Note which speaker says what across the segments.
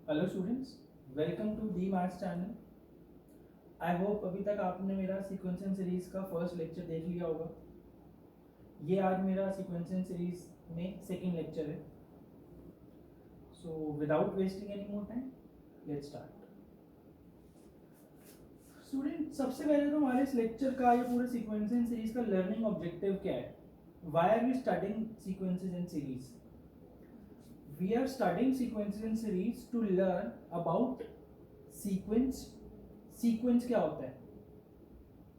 Speaker 1: Hello students, welcome to the maths channel. I hope अभी तक आपने मेरा सीक्वेंसिंग सीरीज का फर्स्ट लेक्चर देख लिया होगा। ये आज मेरा सीक्वेंसिंग सीरीज में सेकंड लेक्चर है। So without wasting any more time, let's start. Student, सबसे पहले तो हमारे इस लेक्चर का, ये पूरे सीक्वेंसिंग सीरीज का लर्निंग ऑब्जेक्टिव क्या है? Why are we studying sequences in series? We are studying sequences in series to learn about sequence. Sequence क्या होता है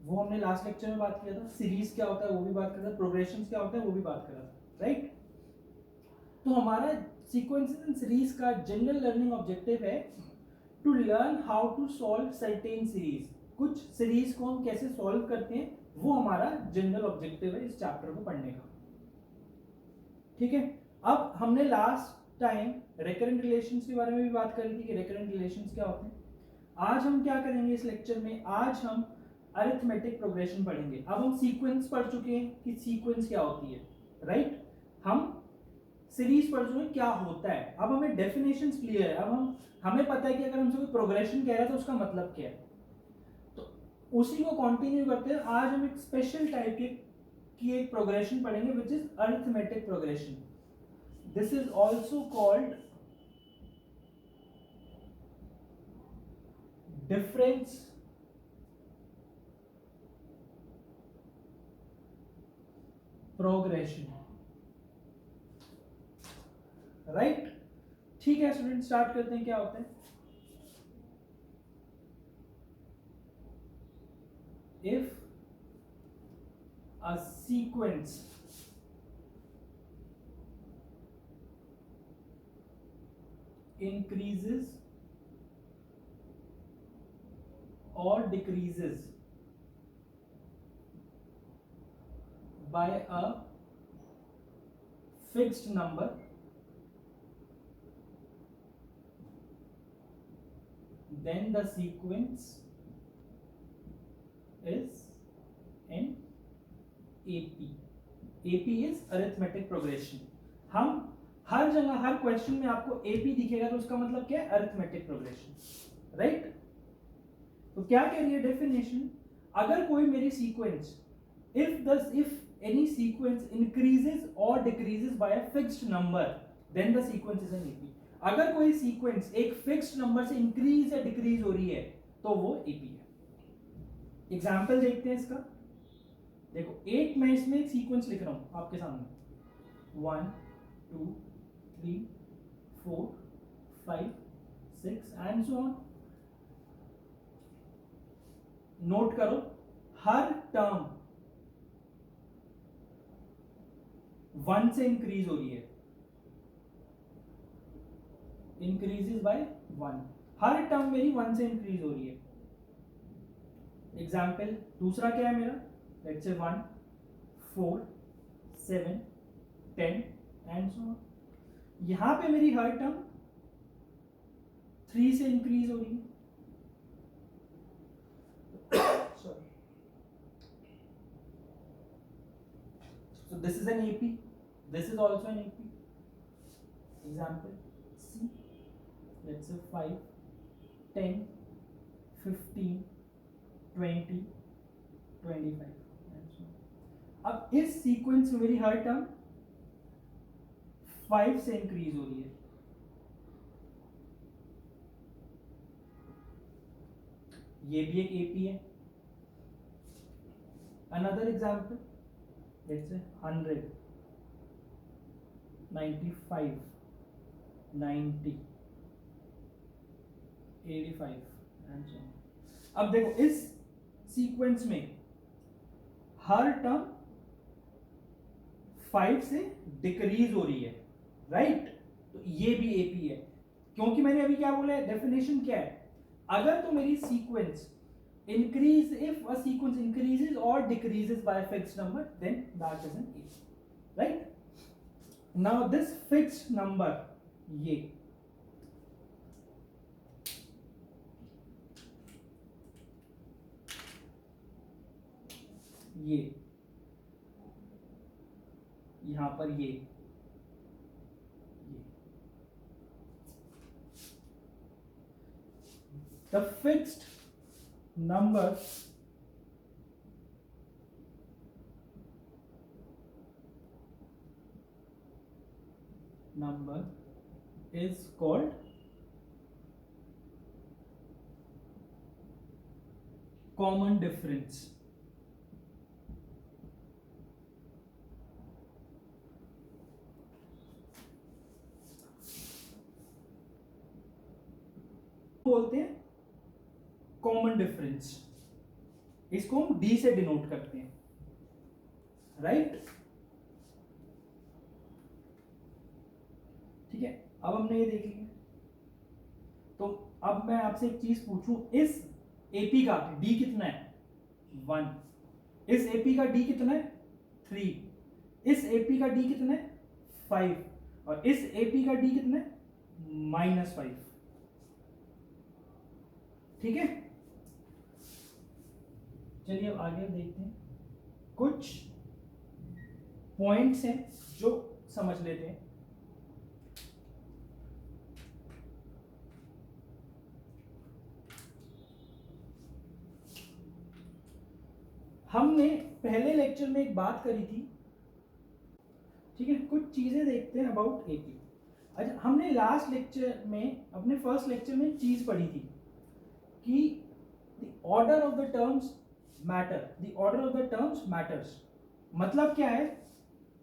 Speaker 1: वो हमने लास्ट लेक्चर में बात किया था। सीरीज क्या होता है वो भी बात करा था। प्रोग्रेशन क्या होता है वो भी बात करा था, राइट? तो हमारा सीक्वेंसेस इन सीरीज का जनरल लर्निंग ऑब्जेक्टिव है to learn how to solve certain series. कुछ सीरीज को हम कैसे सॉल्व करते हैं वो हमारा जनरल ऑब्जेक्टिव है इस चैप्टर को पढ़ने का। ठीक है, अब हमने लास्ट टाइम रेकरेंट रिलेशंस के बारे में भी बात करी थी कि रेकरेंट रिलेशंस क्या होते हैं। आज हम क्या करेंगे इस लेक्चर में? आज हम अरिथमेटिक प्रोग्रेशन पढ़ेंगे। अब हम सीक्वेंस पढ़ चुके हैं कि सीक्वेंस क्या होती है, राइट? हम सीरीज पढ़ चुके हैं क्या होता है। अब हमें डेफिनेशंस क्लियर है। अब हमें पता है कि अगर हमसे कोई प्रोग्रेशन कह रहा है तो उसका मतलब क्या है। तो उसी को कंटिन्यू करते हैं। आज हम एक स्पेशल टाइप की एक प्रोग्रेशन पढ़ेंगे which is arithmetic progression. This is also called difference progression, right? ठीक है स्टूडेंट, स्टार्ट करते हैं। क्या होता है? If a sequence increases or decreases by a fixed number, then the sequence is in AP. AP is arithmetic progression. हम हर जगह हर question में आपको AP दिखेगा तो उसका मतलब क्या है? Arithmetic progression, right? तो क्या कह रही है डेफिनेशन? अगर कोई मेरी sequence, if any sequence increases or decreases by a fixed number, then the sequence is an AP. अगर कोई सीक्वेंस एक फिक्स्ड नंबर से इंक्रीज या डिक्रीज हो रही है तो वो AP है। एग्जाम्पल देखते हैं इसका। देखो, मैं इसमें एक सीक्वेंस लिख रहा हूं आपके सामने। 1 2 3 4 5 6 एंड सो ऑन। नोट करो, हर टर्म 1 से इंक्रीज हो रही है, इंक्रीजेस बाय 1। हर टर्म मेरी 1 से इंक्रीज हो रही है। एग्जाम्पल दूसरा क्या है मेरा? Let's say 1 4 7 10 and so on. यहां पे मेरी हर टर्म 3 से इंक्रीज हो रही है। Sorry. So this is an AP. This is also an AP. Example C. Let's say 5, 10, 15, 20, 25 and so on. अब इस सीक्वेंस में मेरी हर टर्म 5 से इंक्रीज हो रही है। ये भी एक AP है। Another example, let's say 100, 95, 90, 85 and so on. अब देखो, इस सीक्वेंस में हर टर्म 5 से डिक्रीज हो रही है, राइट? तो ये भी AP है। क्योंकि मैंने अभी क्या बोला है, डेफिनेशन क्या है? अगर तो मेरी sequence increase, if a sequence increases or decreases by a fixed number, then that is an AP, right? Now this fixed number, ये यहां पर ये the fixed number is called common difference. बोलते हैं कॉमन डिफरेंस, इसको हम D से denote करते हैं, राइट? ठीक है, अब हमने ये देख लिया। तो अब मैं आपसे एक चीज पूछूं, इस एपी का डी कितना है? 1। इस एपी का डी कितना है? 3। इस एपी का डी कितना है? 5। और इस एपी का डी कितना है? -5। ठीक है, चलिए अब आगे देखते हैं। कुछ पॉइंट्स हैं जो समझ लेते हैं। हमने पहले लेक्चर में एक बात करी थी, ठीक है, कुछ चीजें देखते हैं अबाउट एपी। अच्छा, हमने लास्ट लेक्चर में, अपने फर्स्ट लेक्चर में चीज पढ़ी थी कि the order of the terms matter, the order of the terms matters. मतलब क्या है,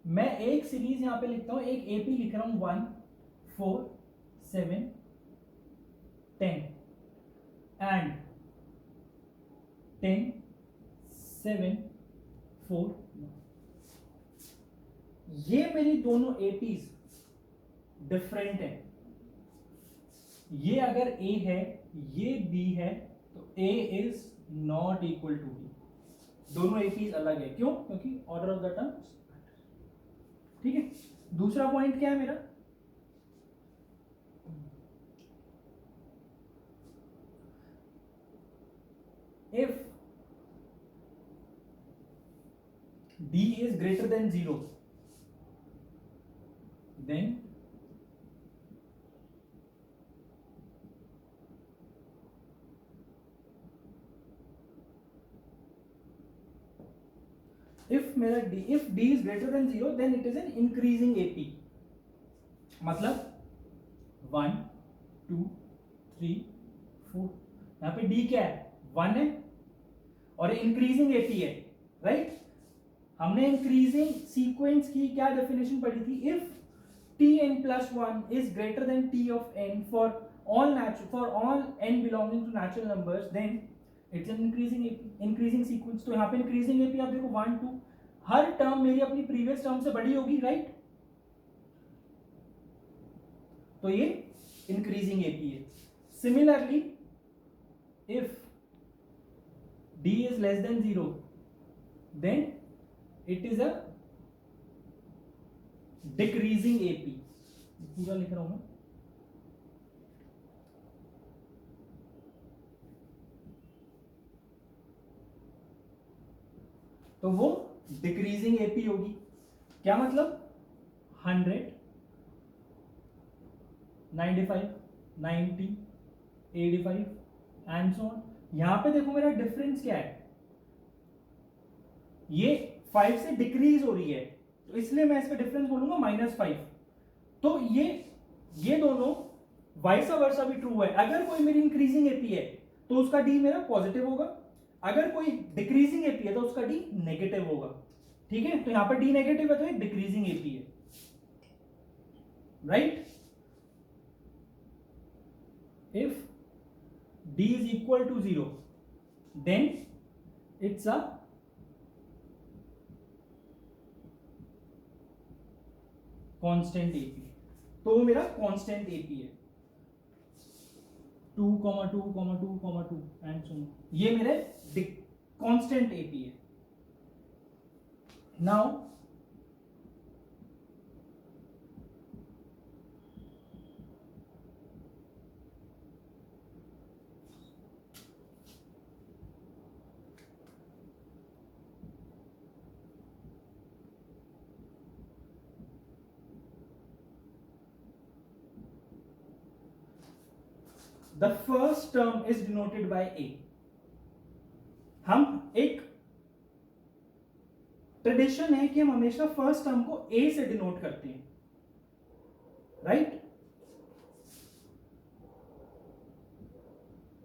Speaker 1: मैं एक सीरीज यहां पे लिखता हूं, एक एपी लिख रहा हूं 1 4 7 10 एंड 10 7 4 9। ये मेरी दोनों एपीज डिफरेंट है। ये अगर ए है, ये बी है, तो A is not equal to B. दोनों एपीज अलग है, क्यों? क्योंकि ऑर्डर ऑफ द टर्म्स। ठीक है, दूसरा पॉइंट क्या है मेरा? If d is greater than 0, then if d is greater than 0, then it is an increasing AP। मतलब 1 2 3 4, यहां पे d क्या है? 1 है और इंक्रीजिंग एपी है, राइट? हमने इंक्रीजिंग सीक्वेंस की क्या डेफिनेशन पढ़ी थी? If tn+1 is greater than t of n for all n belonging to natural numbers, then it's an increasing sequence। तो यहाँ पे इंक्रीजिंग एपी आप देखो 1 2, हर टर्म मेरी अपनी प्रीवियस टर्म से बड़ी होगी, राइट? तो ये इंक्रीजिंग एपी है। Similarly if d is less than 0, then it is a decreasing AP. पूरा लिख रहा हूं मैं। तो वो डिक्रीजिंग एपी होगी। क्या मतलब? 100 95 90 85 एंड सो ऑन। यहां पे देखो मेरा डिफरेंस क्या है, ये 5 से डिक्रीज हो रही है, तो इसलिए मैं इसका डिफरेंस बोलूंगा -5। तो ये दोनों वाइस वर्सा भी ट्रू है। अगर कोई मेरी इंक्रीजिंग एपी है तो उसका डी मेरा पॉजिटिव होगा, अगर कोई डिक्रीजिंग एपी है तो उसका डी नेगेटिव होगा। ठीक है, तो यहां पर डी नेगेटिव है तो एक डिक्रीजिंग एपी है, right? If d is equal to 0, then it's a constant AP. तो वो मेरा कांस्टेंट एपी है 2, 2, 2, 2 एंड सो ऑन। ये मेरे कांस्टेंट एपी है। Now the first term is denoted by A. हम एक ट्रेडिशन है कि हम हमेशा फर्स्ट टर्म को ए से डिनोट करते हैं, right?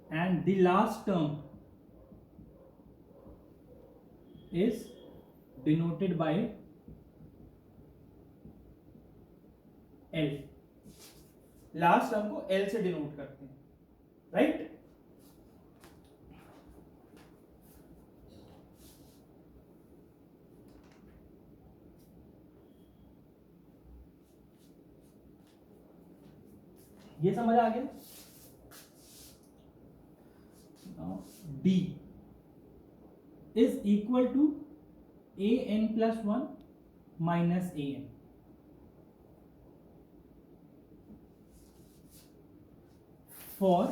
Speaker 1: And the last term is denoted by L. Last term को एल से डिनोट करते हैं, राइट? ये समझ आ गया? D is equal to A N plus one minus A N. For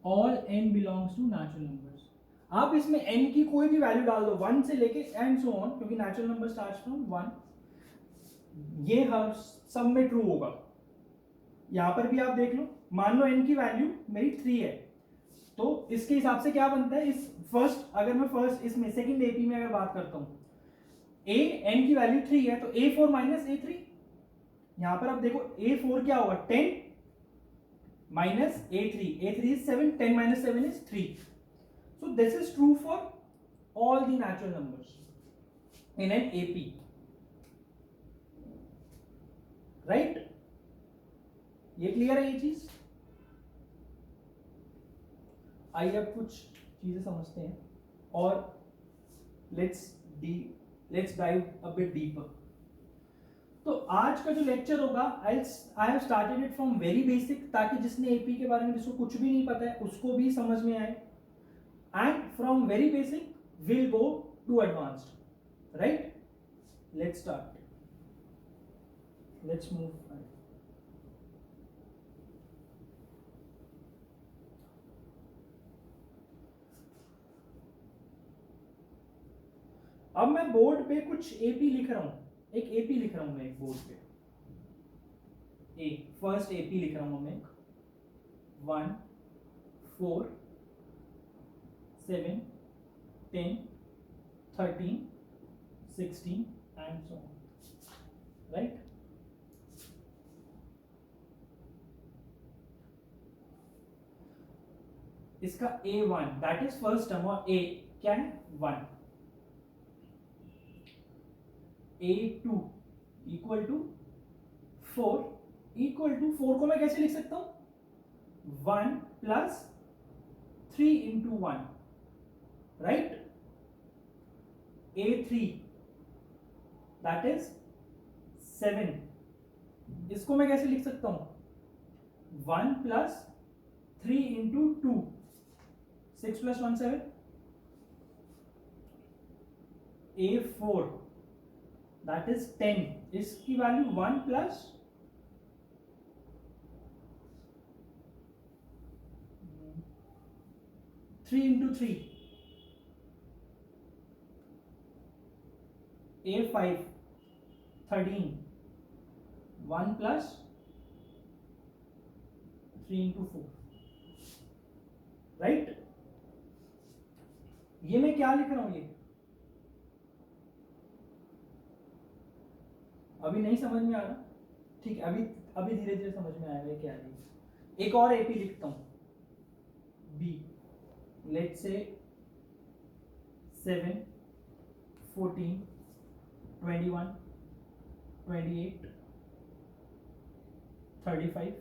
Speaker 1: all n belongs to natural numbers. आप इसमें n की कोई भी वैल्यू डाल दो, 1 से लेके एंड सो ऑन, क्योंकि नेचुरल नंबर स्टार्ट्स फ्रॉम 1. ये हर सब में ट्रू होगा. यहां पर भी आप देख लो, मान लो n की वैल्यू मेरी 3 है, तो इसके हिसाब से क्या बनता है, इस फर्स्ट, अगर मैं फर्स्ट इसमें सेकंड एपी में अगर बात करता हूं, n की वैल्यू 3 है, तो a4 माइनस a3. यहां पर आप देखो a4 क्या होगा, 10 minus a3. a3 is 7, 10 minus 7 is 3. So this is true for all the natural numbers in an AP, right? ये क्लियर है ये चीज? आइए अब कुछ चीजें समझते हैं और let's dive a bit deeper. तो आज का जो लेक्चर होगा, I have started it from very basic, ताकि जिसने एपी के बारे में जिसको कुछ भी नहीं पता है उसको भी समझ में आए. And from very basic will go to advanced, right? Let's start. Let's move. अब मैं बोर्ड पे कुछ एपी लिख रहा हूं, एक एपी लिख रहा हूं मैं एक बोर्ड पे. फर्स्ट एपी लिख रहा हूं मैं, 1 4 7 10 13 16 एंड सो ऑन, राइट? इसका A1 that is first term, और A क्या है, 1. A2 equal to 4, equal to 4 को मैं कैसे लिख सकता हूं, 1 plus 3 into 1, right? A3 that is 7, इसको मैं कैसे लिख सकता हूं, 1 plus 3 into 2, 6 plus 1 7. A4 that is 10, इसकी value 1 plus 3 into 3. A5 13, 1 plus 3 into 4, right? ये मैं क्या लिख रहा हूं, ये अभी नहीं समझ में आ रहा, ठीक है? अभी धीरे धीरे समझ में आएगा क्या है. एक और एपी लिखता हूं, B. Let's say 7 14 21 28 35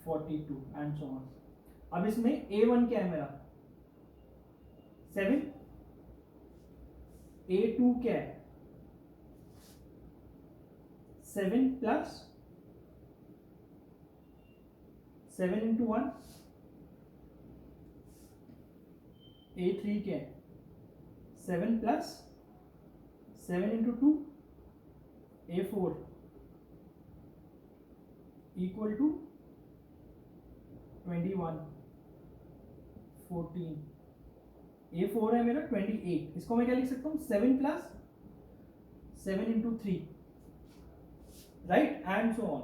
Speaker 1: 42 and so on. अब इसमें A1 क्या है मेरा, 7. A2 क्या है, 7 प्लस 7 इंटू 1. A3 क्या है, 7 plus 7 into 2. A4 equal to 21 14. A4 है मेरा 28, इसको मैं क्या लिख सकता हूँ, 7 plus 7 into 3, right? And so on.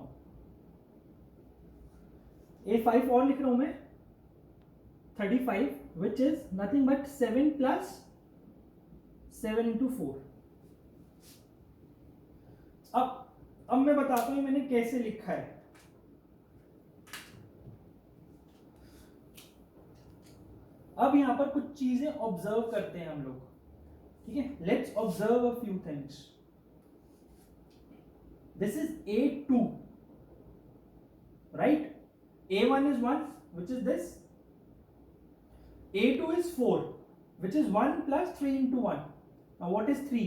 Speaker 1: A5 और लिख रहा हूं मैं 35 which is nothing but 7 plus 7 into 4. अब मैं बताता हूं मैंने कैसे लिखा है. अब यहां पर कुछ चीजें ऑब्जर्व करते हैं हम लोग. ठीक है, let's observe a few things. This is A2, right? A1 is 1, which is this. A2 is 4, which is 1 plus 3 into 1. Now what is 3?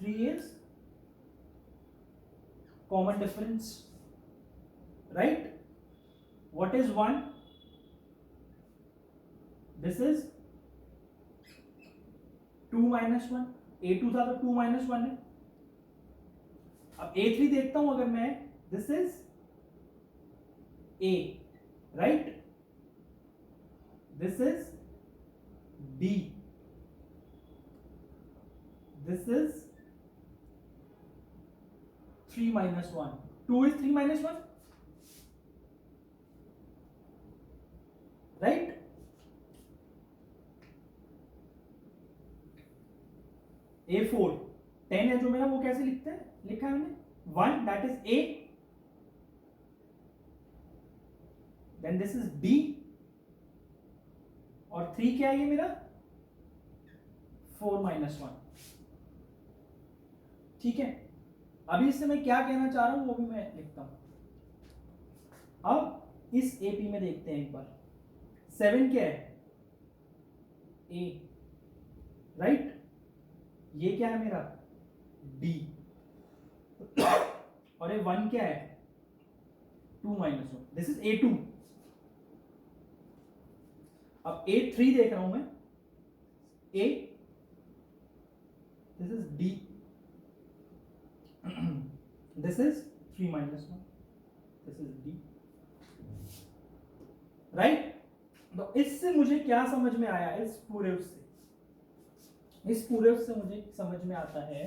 Speaker 1: 3 is common difference, right? What is 1? This is 2 minus 1. A2 था तो 2 minus 1 है. अब A3 देखता हूं अगर मैं, this is A, right? This is B. This is 3 minus 1. 2 is 3 minus 1, right? A4 10 है जो मेरा, वो कैसे लिखते हैं, लिखा है मैंने 1, that is A. Then this is B. और 3 क्या है ये मेरा 4 minus 1. ठीक है, अभी इससे मैं क्या कहना चाह रहा हूं वो भी मैं लिखता हूं. अब इस AP में देखते हैं एक बार. 7 क्या है A, राइट? ये क्या है मेरा B. और ये 1 क्या है 2 minus 1. This is A2. अब A3 देख रहा हूं मैं. A, this is D. This is 3 minus 1. This is D. Right? तो इससे मुझे क्या समझ में आया, इस पूरे से मुझे समझ में आता है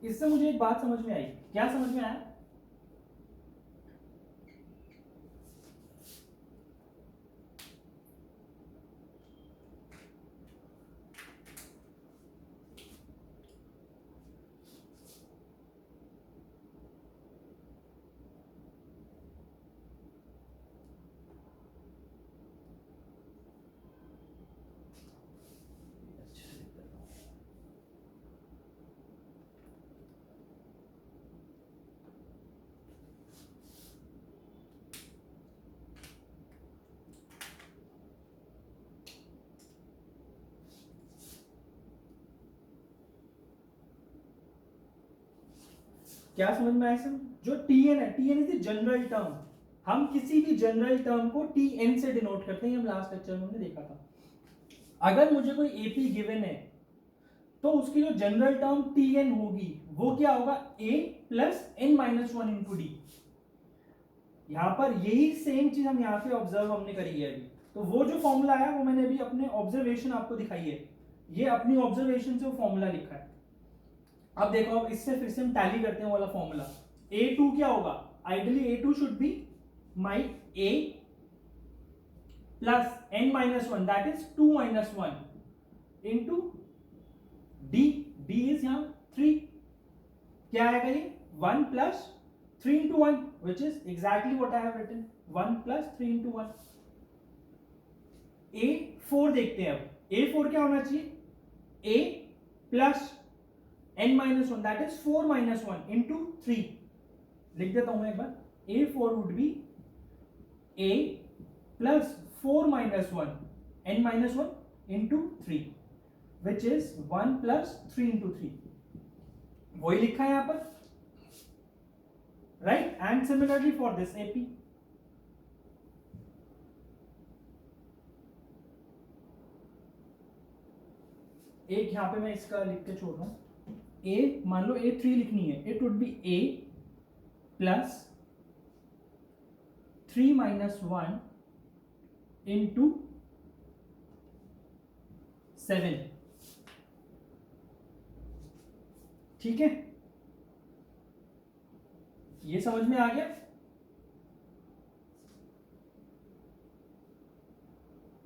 Speaker 1: इससे मुझे एक बात समझ में आई. क्या समझ में आया? क्या समझ में आया सर? जो Tn है, Tn is the general term. हम किसी भी जनरल टर्म को Tn से डिनोट करते हैं. हम लास्ट लेक्चर में हमने देखा था. अगर मुझे कोई AP गिवन है तो उसकी जो जनरल टर्म Tn होगी वो क्या होगा A plus n minus 1 into D. यहां पर यही सेम चीज हम यहां पे ऑब्जर्व हमने करी है अभी. तो वो जो फॉर्मूला है वो मैंने अभी अपने ऑब्जर्वेशन आपको दिखाई है. ये अपनी ऑब्जर्वेशन से वो फॉर्मूला लिखा है. अब देखो, अब इससे फिर से हम टैली करते हैं वाला फॉर्मूला. A2 क्या होगा? Ideally A2 should be my A plus n minus 1 that is 2 minus 1 into D. D इज यहां 3. क्या आएगा ये 1 plus 3 into 1 which is exactly what I have written. 1 plus 3 into 1. A4 देखते हैं. अब A4 क्या होना चाहिए? A plus n minus 1 that is 4 minus 1 into 3. लिख देता हूं मैं एक बार. A4 would be A plus 4 minus 1 n minus 1 into 3 which is 1 plus 3 into 3. वही लिखा है यहां पर, right? And similarly for this AP. एक यहाँ पे मैं इसका लिख के छोड़ रहा हूँ, a मान लो a3 लिखनी है, it would be a plus 3 minus 1 into 7, ठीक है, ये समझ में आ गया।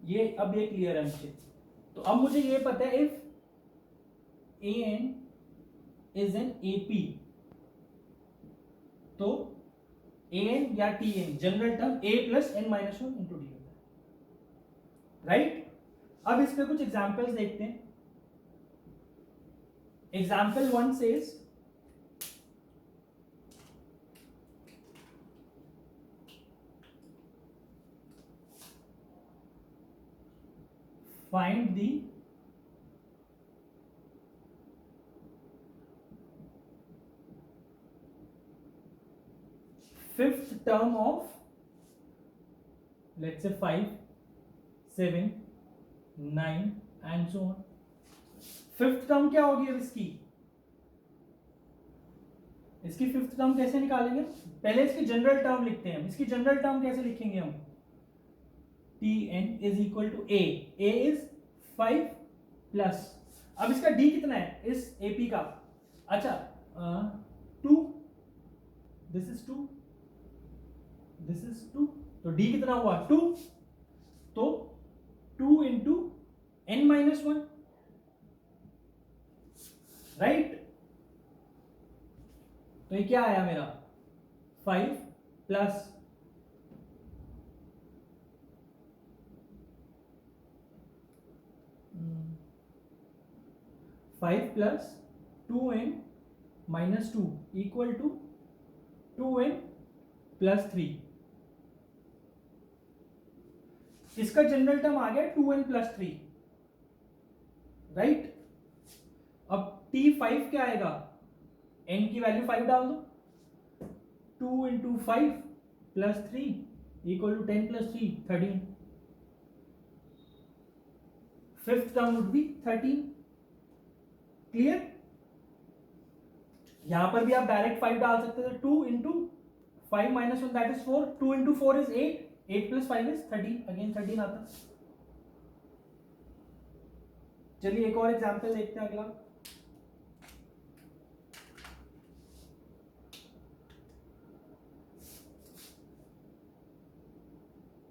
Speaker 1: ये अब ये क्लियर है मुझे। तो अब मुझे ये पता है if an is an AP, तो an या tn general term a plus n minus 1 into D होता है, राइट। अब इस पे कुछ एग्जांपल्स देखते हैं। Example 1 says find the fifth term of, let's say 5, 7, 9 and so on। Fifth term क्या होगी अब इसकी फिफ्थ टर्म कैसे निकालेंगे? पहले इसकी जनरल टर्म लिखते हैं। इसकी जनरल टर्म कैसे लिखेंगे हम? Tn is equal to a is 5 plus, अब इसका d कितना है इस AP का? अच्छा 2, दिस इज 2, दिस इज 2, तो d कितना हुआ 2, तो 2 इंटू n माइनस 1, राइट। तो ये क्या आया मेरा 5 plus 5 plus 2n minus 2 equal to 2n plus 3। इसका जनरल टर्म आ गया 2n प्लस 3, राइट। अब T5 क्या आएगा? n की वैल्यू 5 डाल दो, 2 into 5 plus 3 equal to 10 plus 3 13। Fifth term would be 13, clear. यहां पर भी आप डायरेक्ट 5 डाल सकते थे, 2 into 5 minus 1 that is 4, 2 into 4 is 8, 8 plus 5 is 13, again 13 आता। चलिए एक और एग्जांपल देखते हैं, अगला।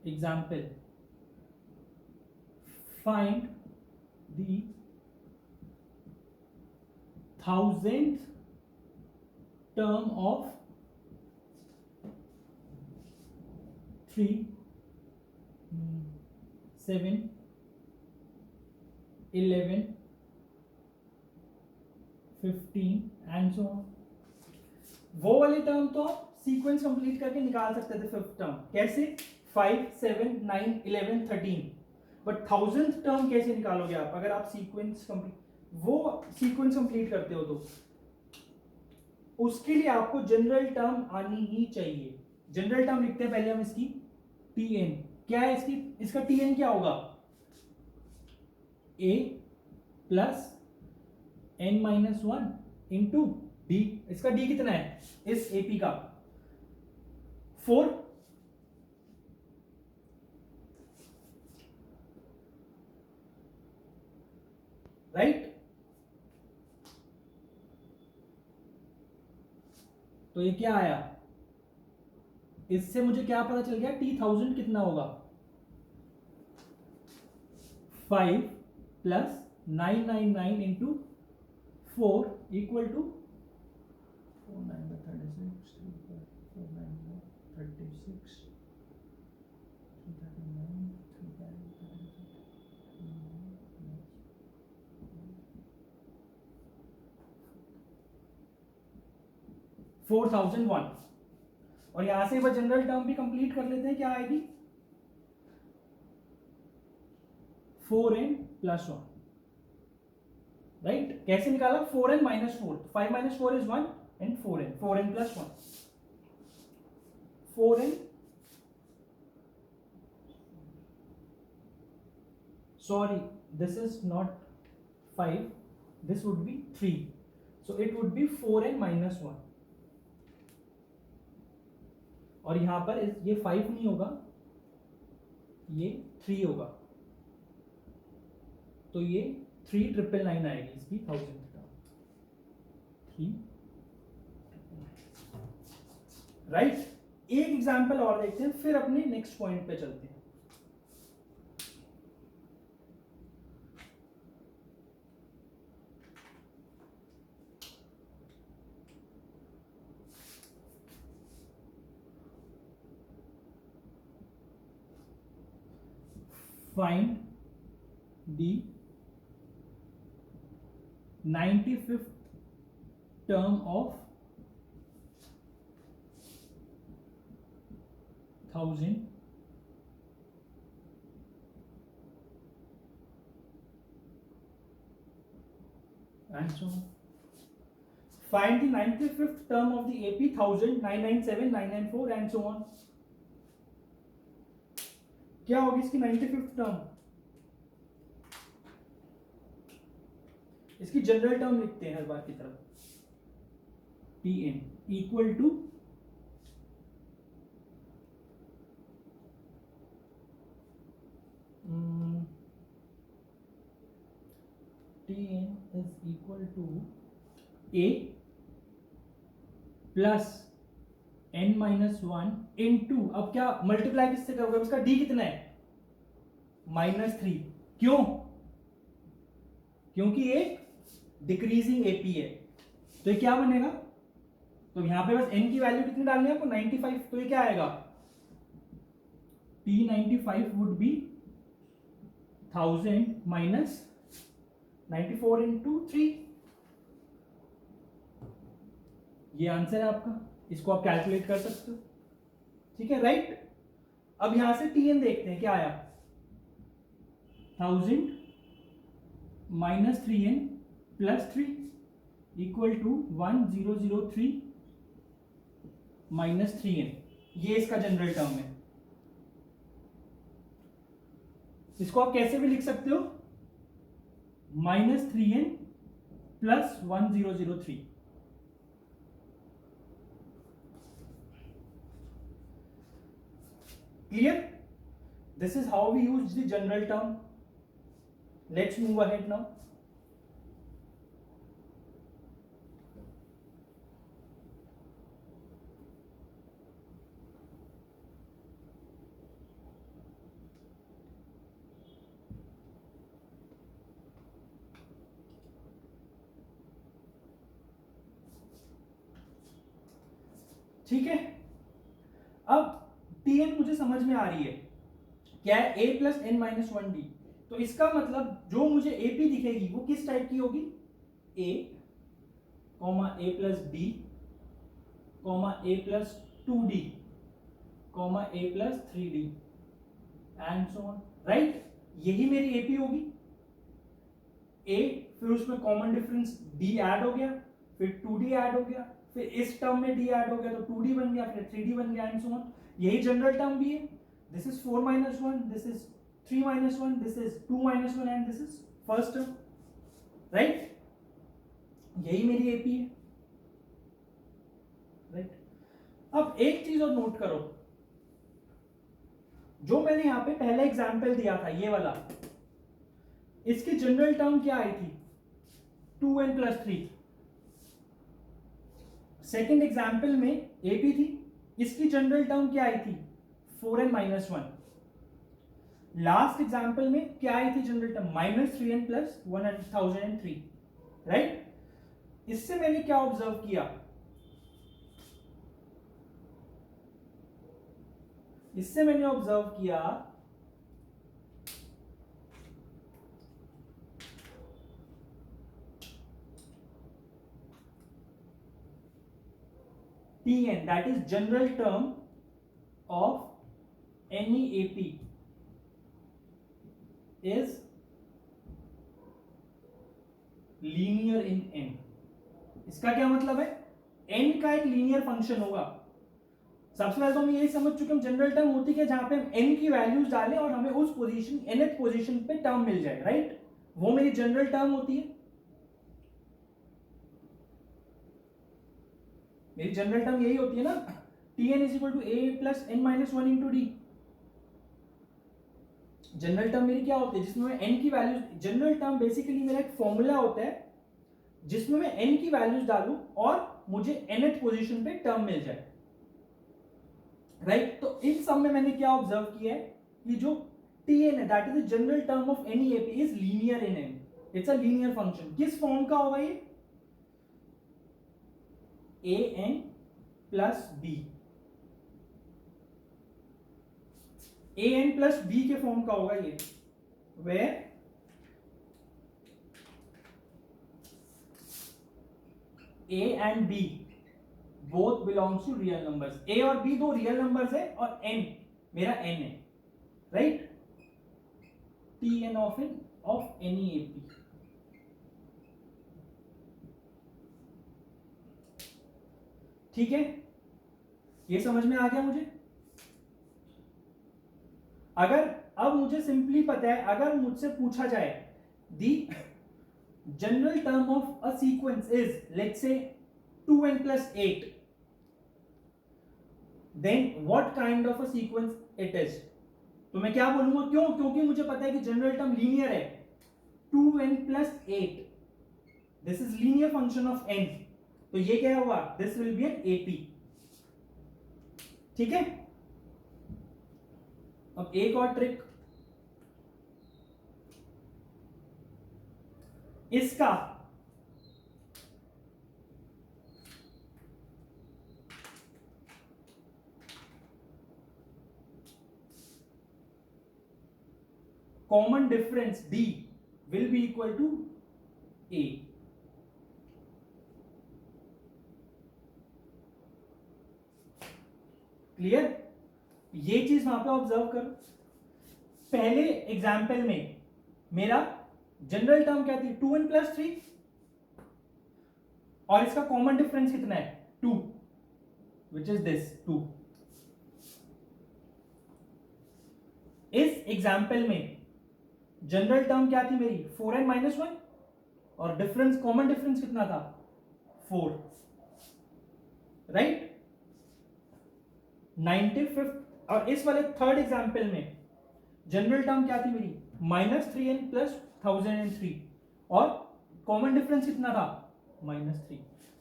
Speaker 1: Example find the 1000th term of 3, 7, 11, 15 and so on. वो वाले टर्म तो आप सीक्वेंस कंप्लीट करके निकाल सकते थे फिफ्थ टर्म, कैसे? 5, 7, 9, 11, 13, बट 1000th टर्म कैसे निकालोगे आप अगर आप सीक्वेंस कंप्लीट करते हो? तो उसके लिए आपको जनरल टर्म आनी ही चाहिए। जनरल टर्म लिखते हैं पहले हम इसकी, Tn क्या है इसका Tn क्या होगा? a plus n minus 1 into d, इसका d कितना है इस AP का? 4, राइट। तो ये क्या आया? इससे मुझे क्या पता चल गया? T1000 कितना होगा? 5 प्लस 999 इंटू 4 इक्वल टू 4 9 36, 4 9 36, 4001। और यहां से जनरल टर्म भी कंप्लीट कर लेते हैं, क्या आएगी? 4n plus 1, right. कैसे निकाला? 4n minus 4, 5 minus 4 is 1 and 4n plus 1, 4n, sorry this is not 5, this would be 3, so it would be 4n minus 1. और यहां पर ये 5 नहीं होगा, ये 3 होगा, तो ये 3999 आएगी इसकी 1000 का 3, राइट. एक एग्जांपल और देखते हैं, फिर अपने नेक्स्ट पॉइंट पे चलते हैं. Find the 95th term of 1000 and so on. Find the 95th term of the AP 1000, 997, 994 and so on. क्या होगी इसकी 95th टर्म? इसकी जनरल टर्म लिखते हैं हर बार की तरफ. Tn equal to Tn is equal to A plus n minus 1 into, अब क्या मल्टीप्लाई किससे करोगे? इसका d कितना है? -3. क्यों? क्योंकि ये डिक्रीजिंग एपी है, तो ये क्या बनेगा? तो यहां पे बस n की वैल्यू कितनी डालनी है आपको? 95. तो ये क्या आएगा? T95 would be 1000 minus 94 into 3. ये आंसर है आपका. इसको आप कैलकुलेट कर सकते हो, ठीक है, राइट. अब यहां से Tn देखते हैं क्या आया. 1000 minus 3n plus 3 equal to 1003 minus 3n. ये इसका जनरल टर्म है. इसको आप कैसे भी लिख सकते हो, -3n plus 1003. Clear? This is how we use the general term. Let's move ahead now. ठीक है, अब Tn मुझे समझ में आ रही है क्या है, a plus n minus 1d. तो इसका मतलब जो मुझे AP दिखेगी वो किस टाइप की होगी? a comma a plus d comma a plus 2d comma a plus 3d and so on, right. यही मेरी AP होगी. a, फिर उसमें कॉमन डिफरेंस d ऐड हो गया, फिर 2d ऐड हो गया, फिर इस टर्म में d ऐड हो गया तो 2d बन गया, फिर 3d बन गया एंड सो ऑन. यही जनरल टर्म भी है. This is 4 minus 1, this is 3 minus 1, this is 2 minus 1 and this is first term, right. यही मेरी एपी है, राइट. अब एक चीज और नोट करो, जो मैंने यहां पे पहला एग्जांपल दिया था ये वाला, इसकी जनरल टर्म क्या आई थी? 2n plus 3. सेकेंड एग्जाम्पल में एपी थी, इसकी जनरल टर्म क्या आई थी? 4n minus 1. लास्ट एग्जाम्पल में क्या आई थी general term? -3n plus 1003, right. इससे मैंने क्या ऑब्जर्व किया? इससे मैंने ऑब्जर्व किया Tn, that is general term of any AP, is linear in n. इसका क्या मतलब है? n का एक लीनियर फंक्शन होगा. सबसे पहले तो हम यही समझ चुके हैं जनरल टर्म होती है जहां पे हम n की वैल्यूज डालें और हमें उस पोजीशन nth पोजीशन पे टर्म मिल जाए, राइट. वो मेरी जनरल टर्म होती है। मेरी जनरल टर्म यही होती है ना, Tn is equal to A plus N minus one into D. General term मेरी क्या होती है, जिसमें मैं n की वैल्यूज, जनरल टर्म बेसिकली मेरा एक फॉर्मूला होता है जिसमें मैं n की वैल्यूज डालूं और मुझे nth पोजीशन पे टर्म मिल जाए, राइट। तो इन सब में मैंने क्या ऑब्जर्व किया है कि जो Tn है that is the general term of any AP is linear in n, it's a linear function. किस फॉर्म का होगा ये, an plus b, an plus b के फॉर्म का होगा ये, where a and b both belongs to real numbers। a और b दो रियल नंबर्स है और n मेरा n है, right. Tn of n of any AP. ठीक है, ये समझ में आ गया मुझे। अगर अब मुझे सिंपली पता है, अगर मुझसे पूछा जाए the general term of a sequence is let's say 2n plus 8, then what kind of a sequence it is, तो मैं क्या बोलूंगा, क्यों, क्योंकि मुझे पता है कि जनरल टर्म लीनियर है, 2n plus 8, this is linear function of n, तो ये क्या होगा, this will be an AP. ठीक है, अब एक और ट्रिक, इसका common difference d will be equal to a। Clear, ये चीज वहां पे ऑब्जर्व करो। पहले एग्जाम्पल में मेरा जनरल टर्म क्या थी, 2n प्लस 3, और इसका कॉमन डिफरेंस कितना है, 2, विच इज दिस 2। इस एग्जाम्पल में जनरल टर्म क्या थी मेरी, 4n माइनस 1, और डिफरेंस, कॉमन डिफरेंस कितना था, 4, राइट। 95th, और इस वाले थर्ड एग्जाम्पल में जनरल टर्म क्या थी मेरी, -3n प्लस 1003, और कॉमन डिफरेंस कितना था, -3।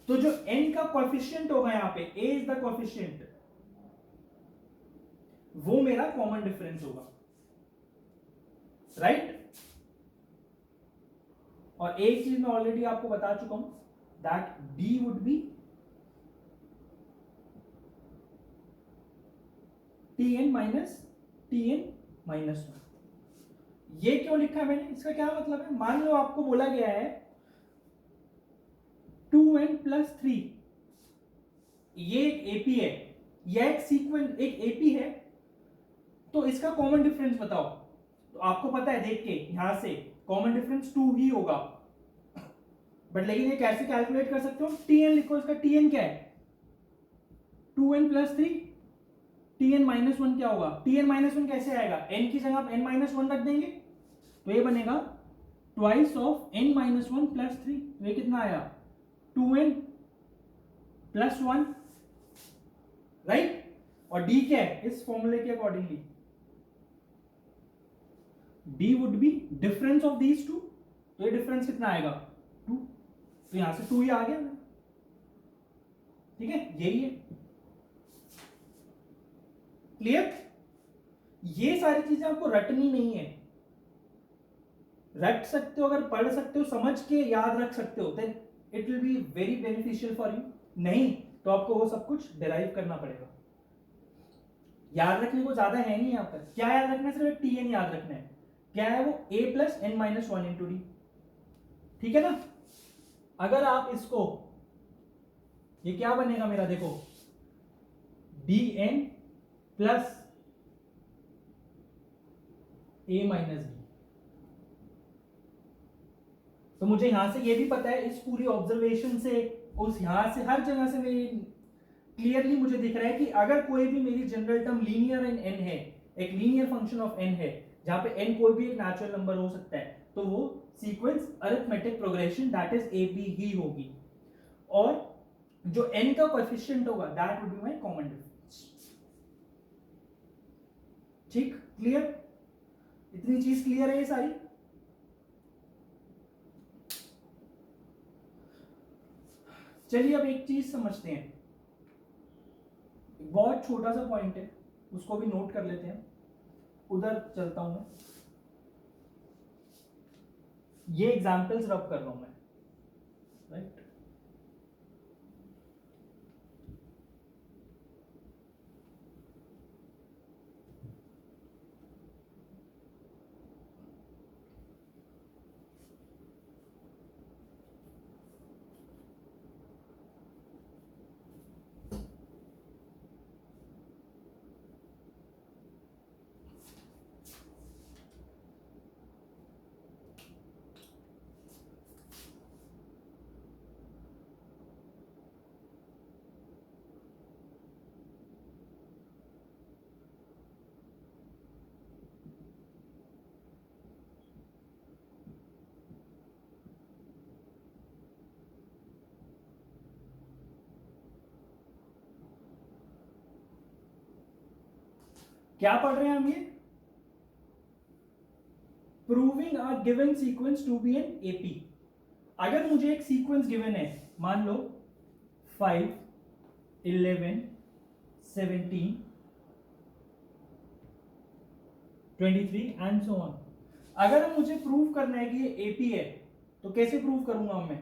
Speaker 1: तो जो n का कोएफिशिएंट होगा यहां पे, a इज द कोएफिशिएंट, वो मेरा कॉमन डिफरेंस होगा, राइट। और एक चीज मैं ऑलरेडी आपको बता चुका हूं, that b would be tn minus 1। ये क्यों लिखा है मैंने, इसका क्या मतलब है, मान लो आपको बोला गया है 2n प्लस 3, ये एक एपी है, यह एक सीक्वेंस, एक एपी है, तो इसका कॉमन डिफरेंस बताओ। तो आपको पता है देख के यहां से कॉमन डिफरेंस 2 ही होगा, बट लेकिन ये कैसे कैलकुलेट कर सकते हो, tn लिखो, इसका tn क्या है, 2n प्लस 3, tn माइनस 1 क्या होगा, tn माइनस 1 कैसे आएगा, n की जगह आप n माइनस 1 रख देंगे, तो ये बनेगा twice of n minus 1 plus 3, तो ये कितना आया, 2n प्लस 1, राइट। और d क्या है, इस फॉर्मूले के accordingly d would be difference of these two, तो ये डिफरेंस कितना आएगा, 2, तो यहां से 2 ही आ गया, ठीक है, यही है। क्लियर, ये सारी चीजें आपको रटनी नहीं है, रट सकते हो, अगर पढ़ सकते हो, समझ के याद रख सकते हो, then it will be very beneficial for you. नहीं तो आपको वो सब कुछ डिराइव करना पड़ेगा। याद रखने को ज्यादा है नहीं यहाँ पर, क्या याद रखना है, सिर्फ tn याद रखना है, क्या है वो, a plus n minus 1 into D, ठीक है ना। अगर आप इसको, ये क्या बनेगा मेरा, देखो dn plus a minus b, तो मुझे यहां से ये भी पता है, इस पूरी ऑब्जर्वेशन से, उस यहां से, हर जगह से मेरी क्लियरली मुझे दिख रहा है कि अगर कोई भी मेरी जनरल टर्म लीनियर इन n है, एक लीनियर फंक्शन ऑफ n है, जहां पे n कोई भी एक नेचुरल नंबर हो सकता है, तो वो sequence arithmetic progression that is AP ही होगी, और जो n का कोएफिशिएंट होगा that would be my common difference. ठीक, क्लियर? इतनी चीज क्लियर है ये सारी? चलिए अब एक चीज समझते हैं, बहुत छोटा सा पॉइंट है, उसको भी नोट कर लेते हैं। उधर चलता हूं मैं, ये एग्जांपल्स रब कर रहा हूं मैं, राइट? क्या पढ़ रहे हैं हम? ये proving a given sequence to be an AP. अगर मुझे एक सीक्वेंस गिवन है, मान लो 5, 11, 17, 23 एंड सो ऑन। अगर मुझे प्रूव करना है कि ये एपी है, तो कैसे प्रूव करूंगा मैं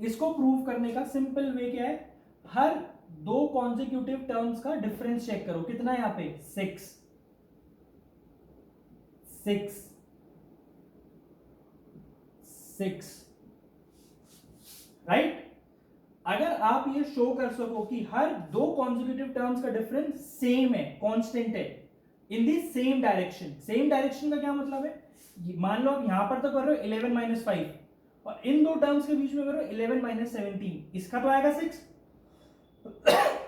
Speaker 1: इसको? प्रूव करने का सिंपल वे क्या है? हर दो कॉन्जिक्यूटिव टर्म्स का डिफरेंस चेक करो। कितना है यहाँ पे? 6 6 6, राइट? अगर आप ये शो कर सको कि हर दो कॉन्जिक्यूटिव टर्म्स का डिफरेंस सेम है, कांस्टेंट है, in the same direction. Same direction का क्या मतलब है? मान लो आप यहां पर तो कर रहे हो 11 माइनस 5, और इन दो टर्म्स के बीच में करो 11 माइनस 17, इसका तो आएगा 6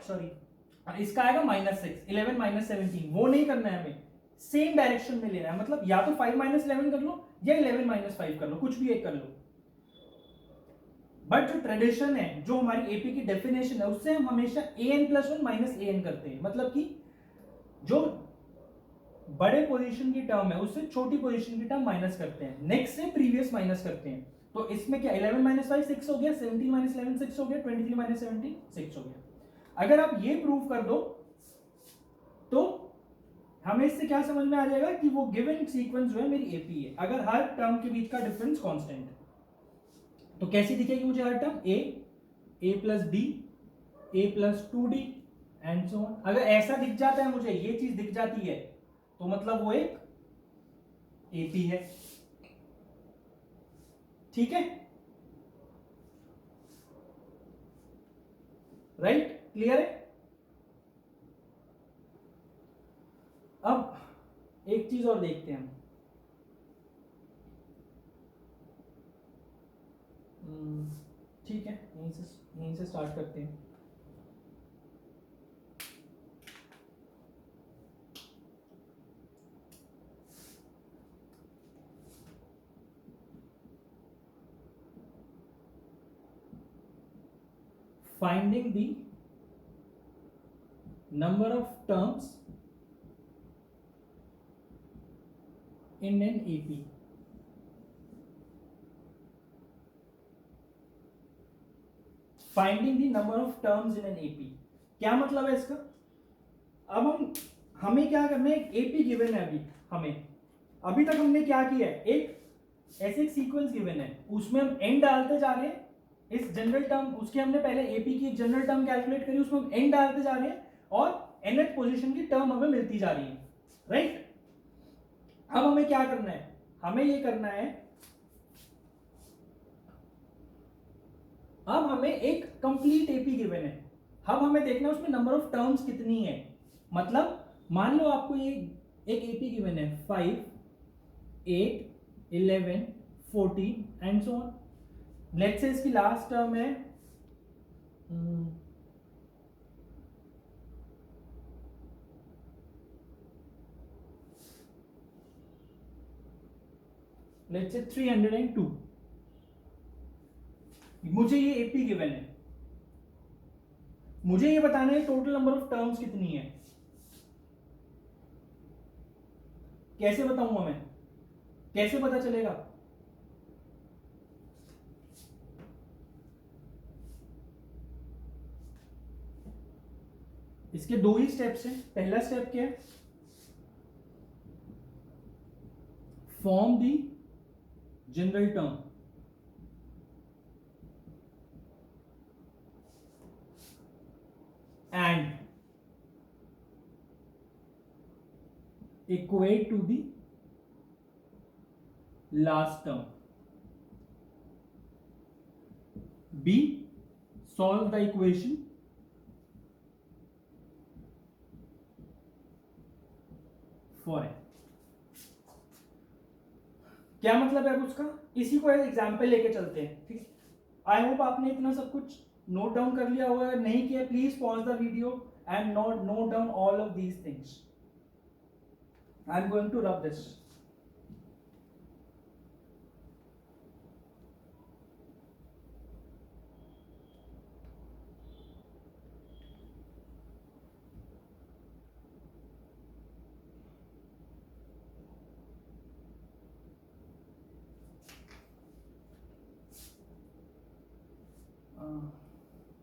Speaker 1: सॉरी, इसका आएगा -6, 11 माइनस 17। वो नहीं करना है हमें, सेम डायरेक्शन में लेना है। मतलब या तो 5 माइनस 11 कर लो या 11 माइनस 5 कर लो, कुछ भी एक कर लो। बट जो ट्रेडिशन है, जो हमारी एपी की डेफिनेशन है, उससे हम हमेशा an+1 माइनस an करते हैं। मतलब कि जो बड़े पोजीशन की टर्म है उससे छोटी पोजीशन की टर्म माइनस करते हैं, नेक्स्ट से प्रीवियस माइनस करते हैं। तो इसमें क्या 11 माइनस 5 6 हो गया, 17 माइनस 11 6 हो गया, 23 माइनस 17 6 हो गया। अगर आप ये प्रूव कर दो तो हमें इससे क्या समझ में आ जाएगा कि वो गिवन सीक्वेंस जो है मेरी एपी है, अगर हर टर्म के बीच का डिफरेंस कांस्टेंट है। तो कैसी दिखेगी मुझे हर term? a plus D, a plus 2d and so on. अगर ऐसा दिख जाता है, मुझे ये चीज दिख जाती है, तो मतलब वो एक एपी है। ठीक है, राइट? क्लियर है? अब एक चीज और देखते हैं हम। ठीक है, यहीं से स्टार्ट करते हैं। Finding the number of terms in an AP. Finding the number of terms in an AP, क्या मतलब है इसका? अब हमें क्या करना है? एक एपी गिवन है। अभी तक हमने क्या किया है? ऐसे एक सीक्वेंस गिवन है, उसमें हम एन डालते जा रहे हैं। इस जनरल टर्म, उसके हमने पहले एपी की एक जनरल टर्म कैलकुलेट करी, उसमें हम एन डालते जा रहे हैं और nth पोजीशन की टर्म हमें मिलती जा रही है, राइट? अब हमें क्या करना है? हमें ये करना है, अब हमें एक कंप्लीट एपी गिवन है, अब हमें देखना है उसमें नंबर ऑफ टर्म्स कितनी है। मतलब मान लो आपको ये एक एपी गिवन है 5, 8, 11, 14 and so on. Let's say इसकी लास्ट टर्म है लेट्स से 302, मुझे ये एपी गिवन है, मुझे ये बताना है टोटल नंबर ऑफ टर्म्स कितनी है। कैसे बताऊंगा मैं, कैसे पता चलेगा? इसके दो ही स्टेप्स हैं। पहला स्टेप क्या है? Form the general term, and equate to the last term. B, solve the equation for n. क्या मतलब है अब उसका? इसी को एग्जाम्पल लेके चलते हैं, ठीक है? आई होप आपने इतना सब कुछ नोट डाउन कर लिया होगा। नहीं किया please pause the video and note down all of these things. I am going to rub this.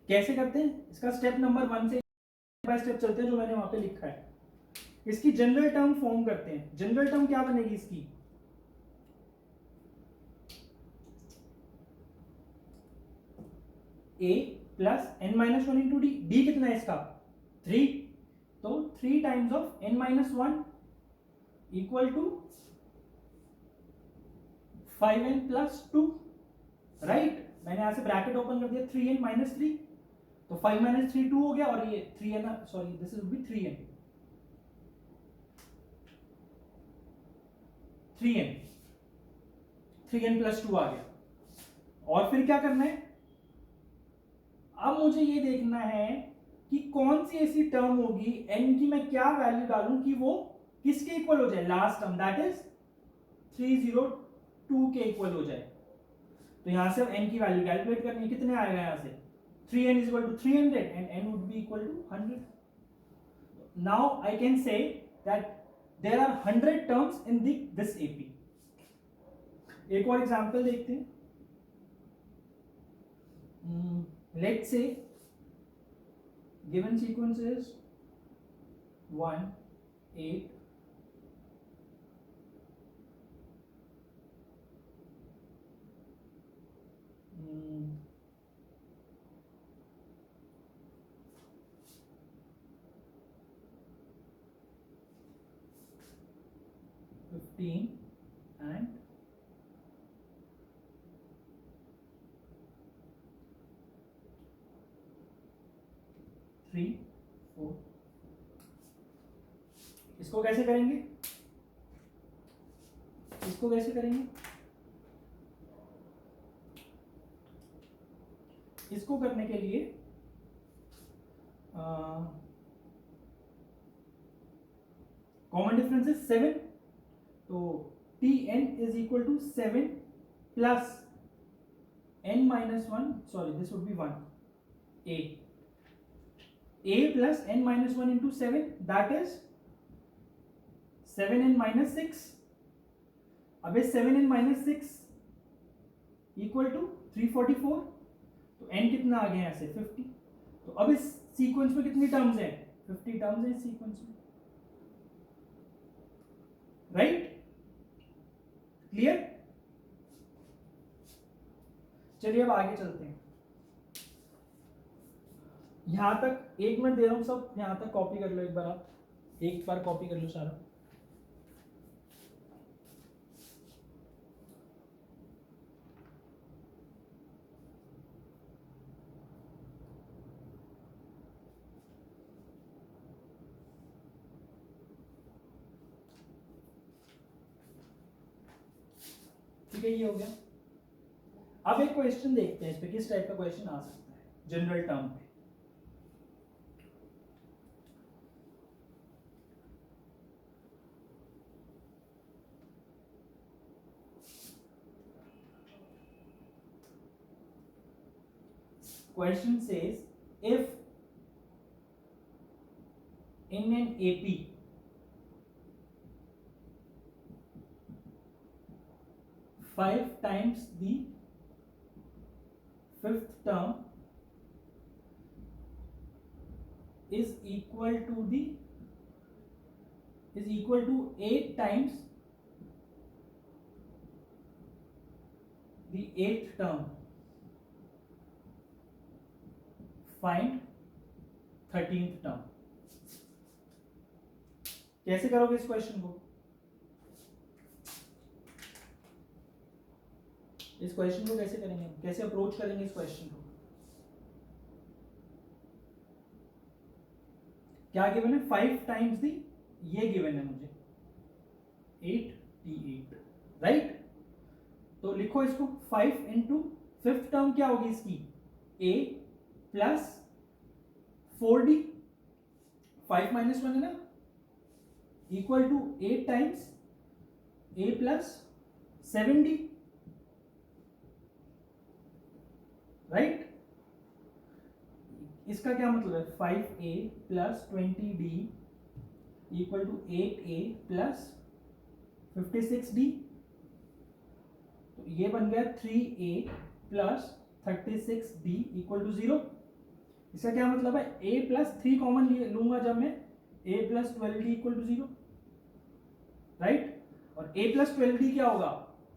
Speaker 1: कैसे करते हैं इसका? स्टेप नंबर 1 से बाय स्टेप चलते हैं, जो मैंने वहां पे लिखा है। इसकी जनरल टर्म फॉर्म करते हैं। जनरल टर्म क्या बनेगी इसकी? a plus n minus one into D. D कितना है इसका? 3. तो 3 times of n minus one equal to 5n plus 2. Right, मैंने यहां से ब्रैकेट ओपन कर दिया. 3n माइनस 3, तो 5 माइनस 3 2 हो गया, और ये 3n, sorry this will B 3n. 3n plus 2 आ गया. और फिर क्या करना है? अब मुझे ये देखना है कि कौन सी ऐसी टर्म होगी n की, मैं क्या वैल्यू डालूं कि वो किसके इक्वल हो जाए? लास्ट टर्म, दैट इज 302 के इक्वल हो जाए. तो यहां से n की वैल्यू कैलकुलेट करनी है. कितने आएगा यहां से? 3n is equal to 300 and n would be equal to 100. Now I can say that there are 100 terms in this AP. एक और एग्जांपल देखते हैं. Let's say given sequence is 1 8 15 and 3 4. इसको कैसे करेंगे? इसको कैसे करेंगे? इसको करने के लिए कॉमन डिफरेंस इज 7. तो Tn is equal to 7 plus n minus 1, sorry this would be 1. A plus n minus 1 into 7, that is 7n minus 6. अब 7n minus 6 equal to 344. तो n कितना आ गया यहाँ से? 50. तो अब इस सीक्वेंस में कितनी टर्म्स हैं? 50 टर्म्स हैं इस सीक्वेंस में. राइट? क्लियर? चलिए अब आगे चलते हैं. यहां तक 1 मिनट दे रहा हूं सब, यहां तक कॉपी कर लो एक बार. आप एक बार कॉपी कर लो सारा. ठीक है, ये हो गया. अब एक क्वेश्चन देखते हैं इस पे, किस टाइप का क्वेश्चन आ सकता है जनरल टर्म पे. question says if in an AP 5 times the fifth term is equal to 8 times the eighth term, find 13th term. कैसे करोगे इस क्वेश्चन को? इस क्वेश्चन को कैसे करेंगे, कैसे अप्रोच करेंगे इस क्वेश्चन को? क्या गिवन है? 5 टाइम्स दी, ये गिवन है मुझे 8t8, राइट? तो लिखो इसको 5 इंटू फिफ्थ टर्म क्या होगी इसकी? a प्लस 4d, 5 माइनस 1 है ना, equal to 8 times a plus 7d, right? इसका क्या मतलब है? 5a plus 20d equal to 8a plus 56d, तो ये बन गया 3a plus 36d equal to 0। इसका क्या मतलब है? a प्लस 3 कॉमन लूंगा जब मैं, a plus 12d equal to 0, right? और a प्लस 12d क्या होगा?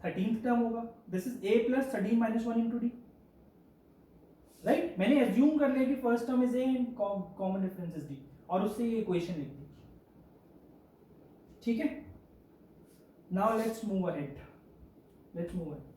Speaker 1: 13th टर्म होगा। This is a plus 13 minus 1 into d, right? मैंने एज्यूम कर लिया कि first term is a and common difference is d, और उससे ये इक्वेशन लिख दी। ठीक है, now let's move ahead, let's move ahead.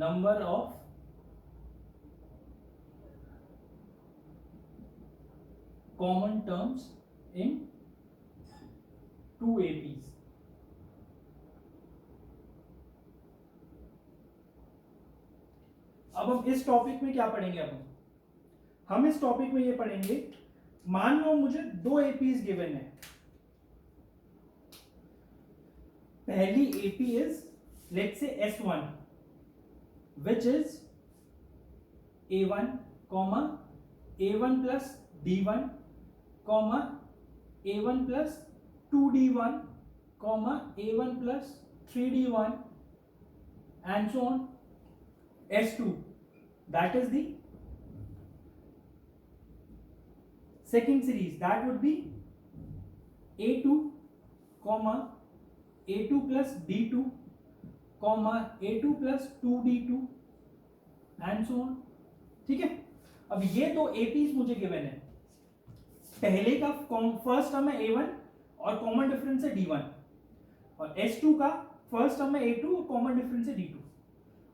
Speaker 1: Number of common terms in two APs. अब हम इस टॉपिक में क्या पढ़ेंगे? अब हम इस टॉपिक में ये पढ़ेंगे, मान लो मुझे दो एपीज गिवन है। पहली एपी इज लेट्स से S1 which is a1 comma a1 plus d1 comma a1 plus 2d1 comma a1 plus 3d1 and so on. S2 that is the second series, that would be a2 comma a2 plus d2 comma a2 plus 2d2 and so on. ठीक है, अब ये दो APs मुझे given है। पहले का first term है a1 और कॉमन डिफरेंस है d1, और S2 का फर्स्ट टर्म है a2 और कॉमन डिफरेंस है d2।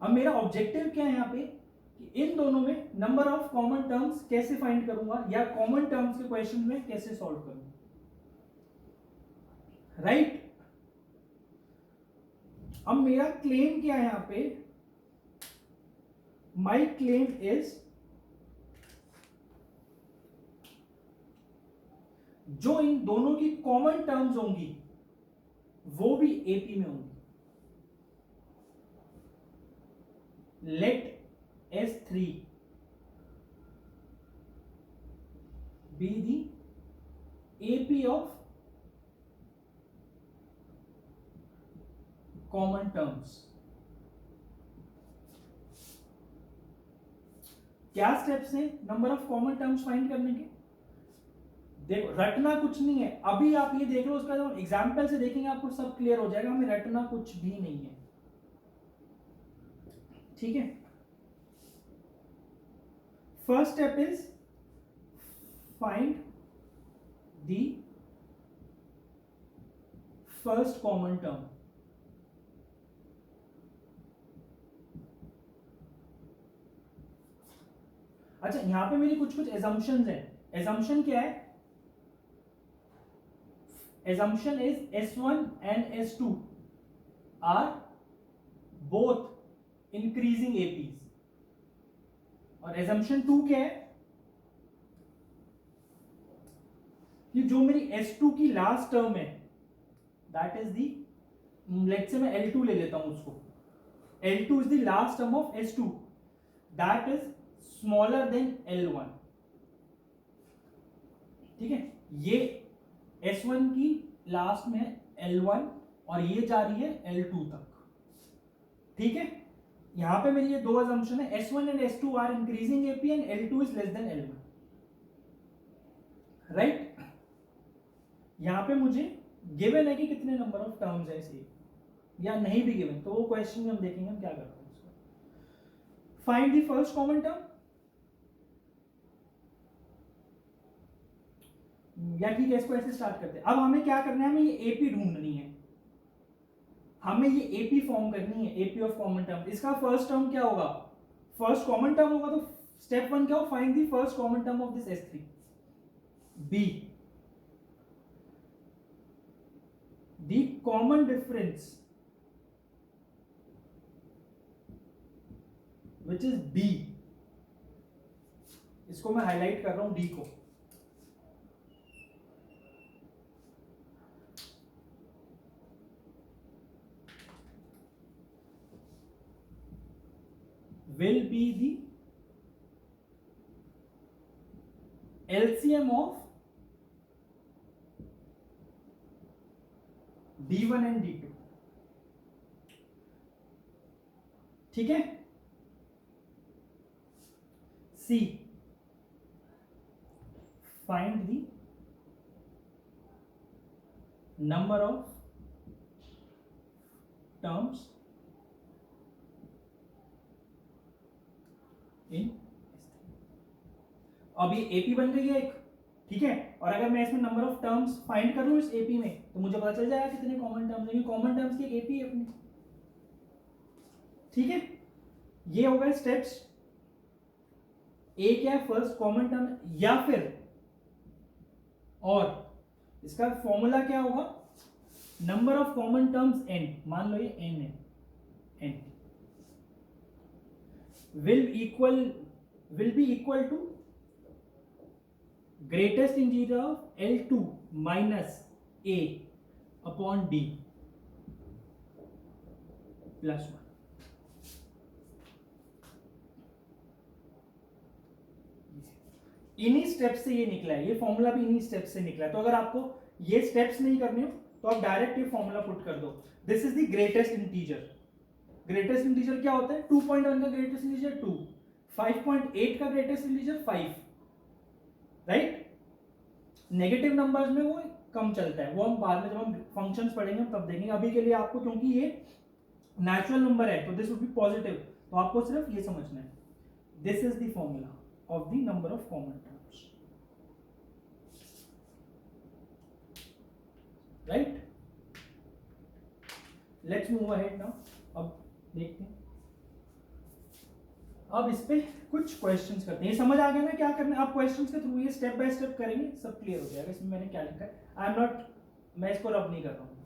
Speaker 1: अब मेरा ऑब्जेक्टिव क्या है यहाँ पे कि इन दोनों में नंबर ऑफ कॉमन टर्म्स कैसे फाइंड करूंगा, या कॉमन टर्म्स के क्वेश्चन में कैसे सॉल्व करूंगा, राइट? अब मेरा क्लेम क्या है यहां पे? माई क्लेम इज जो इन दोनों की कॉमन टर्म्स होंगी वो भी एपी में होंगी। Let S3 be the AP of common terms. क्या स्टेप्स हैं number of common terms find करने के? देखो, रटना कुछ नहीं है, अभी आप ये देख लो, उसका जब एग्जाम्पल से देखेंगे आपको सब क्लियर हो जाएगा। हमें रटना कुछ भी नहीं है। ठीक है, first step is find the first common term. अच्छा, यहां पे मेरी कुछ कुछ एजम्पशंस है. एजम्पशन क्या है? Assumption is S1 and S2 are both increasing APs. और एजम्पशन 2 क्या है? कि जो मेरी S2 की लास्ट टर्म है, that is the, let's say मैं L2 ले लेता हूं उसको. L2 is the last term of S2 that is smaller than L1. ठीक है, ये S1 की लास्ट में L1 और ये जा रही है L2 तक. ठीक है, यहां पे मेरी ये दो assumption है, S1 and S2 are increasing AP and L2 is less than L1. Right? यहां पे मुझे गिवन है कि कितने नंबर ऑफ टर्म्स है इसे, या नहीं भी गिवन तो वो क्वेश्चन में हम देखेंगे हम क्या करते हैं उसको. Find the first common term. या ठीक है, इसको ऐसे स्टार्ट करते हैं. अब हमें क्या करना है, हमें ये एपी ढूंढनी है. हमें ये एपी फॉर्म करनी है, एपी ऑफ कॉमन टर्म. इसका फर्स्ट टर्म क्या होगा? फर्स्ट कॉमन टर्म होगा, तो स्टेप 1 क्या हो? Find the first common term of this S3. B, the common difference which is B. इसको मैं हाईलाइट कर रहा हूं, D को. will be the LCM of D1 and D2. ठीक है. C, find the number of terms इन. अब ये एपी बन गई है एक. ठीक है, और अगर मैं इसमें नंबर ऑफ टर्म्स फाइंड कर लूं इस एपी में, तो मुझे पता चल जाएगा कितने कॉमन टर्म्स हैं. कॉमन टर्म्स की एक एपी है अपनी. ठीक है, ये हो गए स्टेप्स. ए क्या है? First common term. या फिर और इसका फॉर्मूला क्या होगा? Number of common terms n. मान लो ये n है, n will be equal to greatest integer of L2 minus A upon D plus 1. इन्हीं स्टेप्स से ये निकला है, ये फॉर्मूला भी इन्हीं स्टेप्स से निकला है. तो अगर आपको ये स्टेप्स नहीं करने हो तो आप डायरेक्ट ये फॉर्मूला पुट कर दो. This is the greatest integer. Greatest integer क्या होता है? 2.1 का ग्रेटेस्ट इंटीजर 2, 5.8 का greatest integer 5. Right? Negative numbers में वो कम चलता है, वो हम बाद में जब हम फंक्शंस पढ़ेंगे तब देखेंगे. अभी के लिए आपको, क्योंकि ये नेचुरल नंबर है तो दिस वुड बी पॉजिटिव, तो आपको सिर्फ ये समझना है. This is the formula of the number of common terms. Right? Let's move ahead now. अब देखते हैं, अब इस पे कुछ क्वेश्चंस करते हैं. ये समझ आ गया ना क्या करना है? आप क्वेश्चंस के थ्रू ये स्टेप बाय स्टेप करेंगे, सब क्लियर हो जाएगा. इसमें मैंने क्या लिखा है, आई एम नॉट, मैं इसको रब नहीं कर रहा हूं.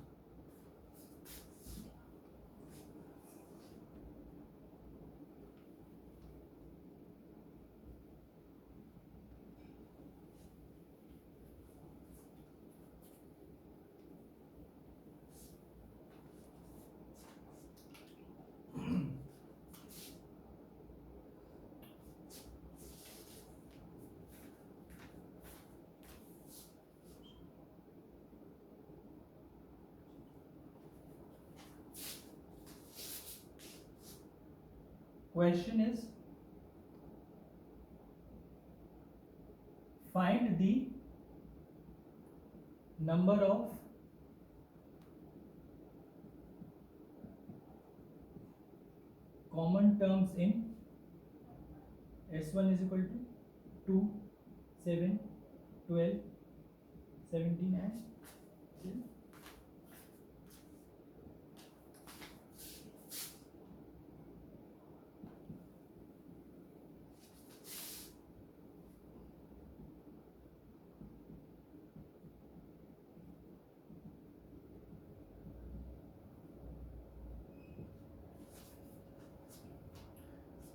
Speaker 1: Question is, find the number of common terms in S1 is equal to 2, 7, 12, 17 and 10.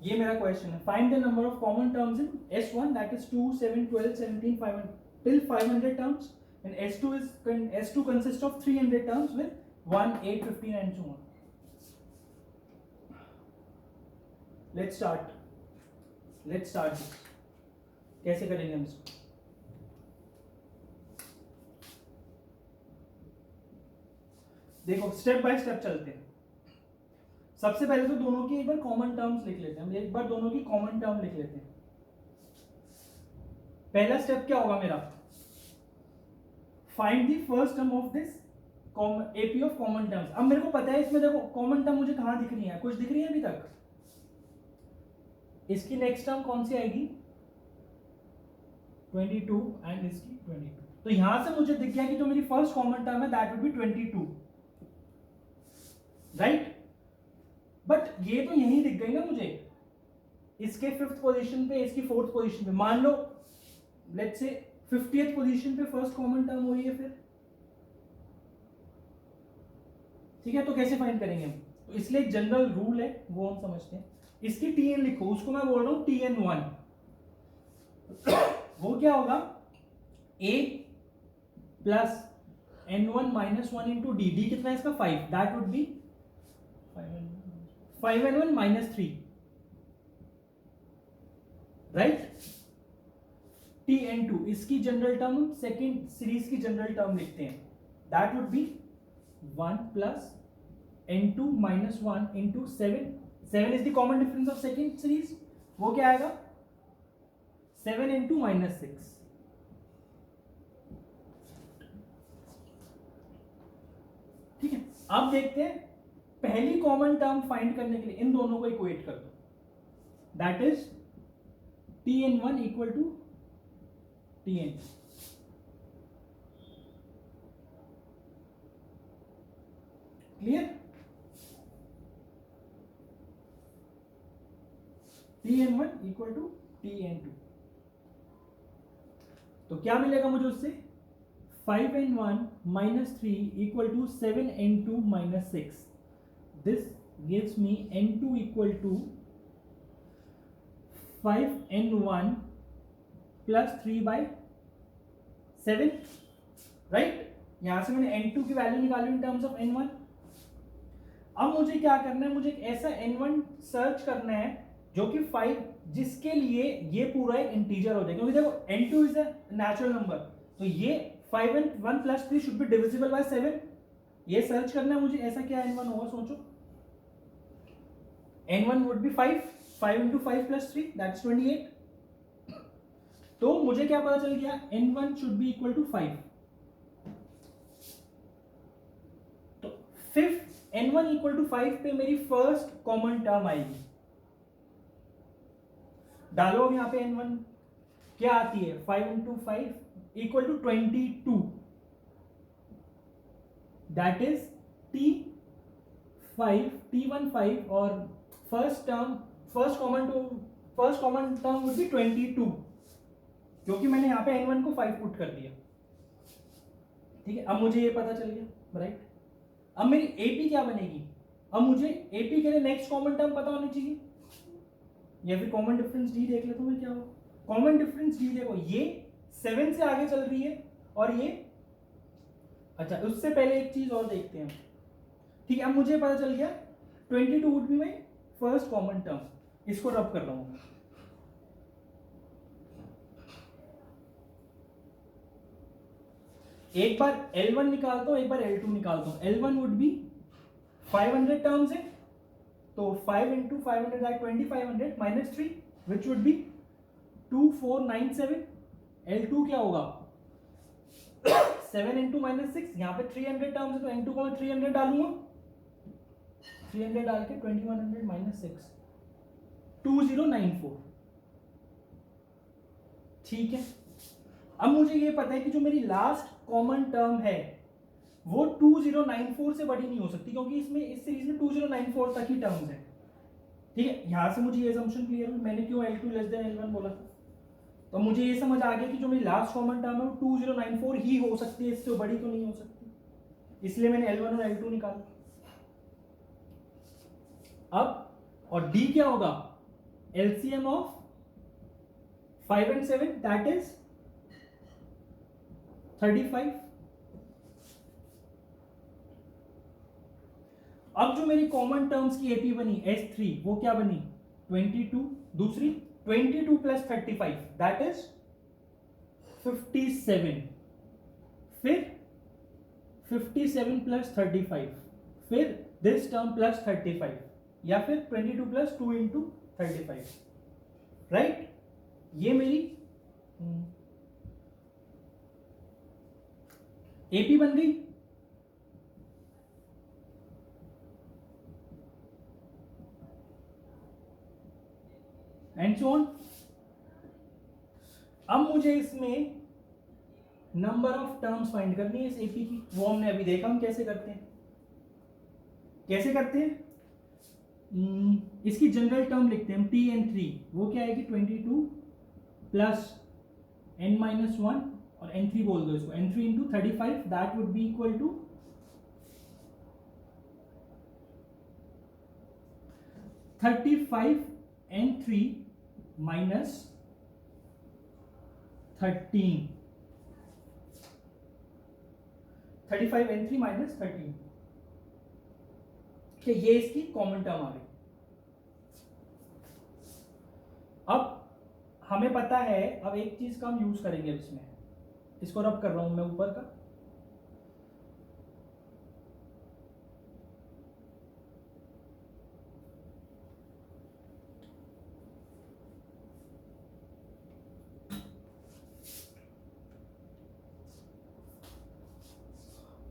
Speaker 1: ये मेरा क्वेश्चन है. Find the number of common terms in S1 that is 2, 7, 12, 17, 500 till 500 terms, and S2 consists of 300 terms with 1, 8, 15 and so on. Let's start this. कैसे करेंगे हम इसको? देखो step by step चलते हैं. सबसे पहले तो दोनों की एक बार कॉमन टर्म्स लिख लेते हैं. हम एक बार दोनों की कॉमन टर्म लिख लेते हैं. पहला स्टेप क्या होगा मेरा? Find the first term of this AP of common terms. अब मेरे को पता है इसमें देखो कॉमन टर्म मुझे कहां दिख रही है? कुछ दिख रही है अभी तक? इसकी नेक्स्ट टर्म कौन सी आएगी? 22 एंड इसकी 22. तो यहां से मुझे दिख गया कि जो मेरी फर्स्ट कॉमन टर्म है that will be 22, right? But ये तो यही दिख गई ना मुझे, इसके 5th पोजीशन पे, इसकी 4th पोजीशन पे. मान लो लेट्स से 50th पोजीशन पे फर्स्ट कॉमन टर्म हो रही है फिर, ठीक है? तो कैसे फाइंड करेंगे हम? तो इसलिए एक जनरल रूल है वो हम समझते हैं. इसकी Tn लिखो, उसको मैं बोल रहा हूं Tn1. वो क्या होगा? A plus N1 minus 1 into D. D कितना है इसका? 5. That would B 5N1 minus 3, right? Tn2 इसकी जनरल टर्म, सेकेंड सीरीज की जनरल टर्म लिखते हैं. That would B 1 plus N2 minus 1 into 7. 7 is the common difference of second series. वो क्या आएगा? 7 इंटू माइनस 6. ठीक है, अब देखते हैं पहली कॉमन टर्म फाइंड करने के लिए इन दोनों को इक्वेट कर दो. That is Tn1 equal to Tn. Clear? Tn1 equal to Tn2. तो क्या मिलेगा मुझे उससे? 5N1 minus 3 equal to 7N2 minus 6. This gives me N2 equal to 5N1 plus 3 by 7, right? यहां से मैंने N2 की वैल्यू निकाली इन टर्म्स ऑफ N1. अब मुझे क्या करना है? मुझे एक ऐसा N1 सर्च करना है जो कि 5, जिसके लिए ये पूरा एक इंटीजर हो जाए, क्योंकि देखो N2 is a natural number, तो ये 5N1 plus 3 should be divisible by 7. ये सर्च करना है मुझे. ऐसा क्या N1 होगा? सोचो. N1 would be 5. 5 into 5 plus 3 that's 28. तो मुझे क्या पता चल गया? N1 should be equal to 5. तो फिफ्थ N1 equal to 5 पे मेरी फर्स्ट कॉमन टर्म आएगी. डालो अब यहां पे N1 क्या आती है? 5 into 5 equal to 22. That is T1 5 और first common term would be 22, क्योंकि मैंने यहां पे N1 को 5 पुट कर दिया. ठीक है, अब मुझे ये पता चल गया, राइट? अब मेरी AP क्या बनेगी? अब मुझे AP के लिए नेक्स्ट कॉमन टर्म पता होनी चाहिए, या फिर कॉमन डिफरेंस D देख लेता हूं मैं क्या हो. कॉमन डिफरेंस D देखो, ये 7 से आगे चल रही है और ये, अच्छा उससे पहले एक चीज और देखते हैं. ठीक है, अब मुझे पता चल गया 22 would be my first common term. इसको रब कर रहा हूं. एक बार L1 निकालता हूं, एक बार L2 निकालता हूं. L1 वुड बी 500 टर्म्स है, तो 5 into 500 like 2500 minus 3 which would be 2497. L2 क्या होगा? 7 into minus 6. यहां पे 300 टर्म्स है तो N2 को मैं 300 डालूंगा. 300 डाल के 2100 माइनस 6, 2094। ठीक है, अब मुझे ये पता है कि जो मेरी लास्ट कॉमन टर्म है वो 2094 से बड़ी नहीं हो सकती, क्योंकि इसमें इस सीरीज में 2094 तक ही टर्म्स है। ठीक है, यहां से मुझे ये असम्पशन क्लियर है, मैंने क्यों L2 लेस देन L1 बोला था। तो मुझे ये समझ आ गया कि जो मेरी लास्ट कॉमन टर्म है वो 2094 ही हो सकती है, इससे बड़ी तो नहीं हो सकती, इसलिए मैंने L1 और L2 निकाला। अब और D क्या होगा, LCM of 5 and 7 that is 35। अब जो मेरी कॉमन टर्म्स की एपी बनी S3 वो क्या बनी 22, दूसरी 22 प्लस 35 दैट इज 57, फिर 57 प्लस 35, फिर दिस टर्म प्लस 35, या फिर 22 प्लस 2 इंटू 35, राइट। ये मेरी एपी बन गई। And so on. अब मुझे इसमें नंबर ऑफ टर्म्स फाइंड करनी है इस एपी की, वो हमने अभी देखा हम कैसे करते हैं। कैसे करते हैं, इसकी जनरल टर्म लिखते हैं हम Tn3, वो क्या आएगी 22 प्लस n-1 और n3 बोल दो इसको, n3 into 35 that would be equal to 35 n3 minus 13, 35 n3 minus 13। ये इसकी कॉमन टर्म आ गई। अब हमें पता है, अब एक चीज का हम यूज करेंगे इसमें, इसको रब कर रहा हूं मैं ऊपर का,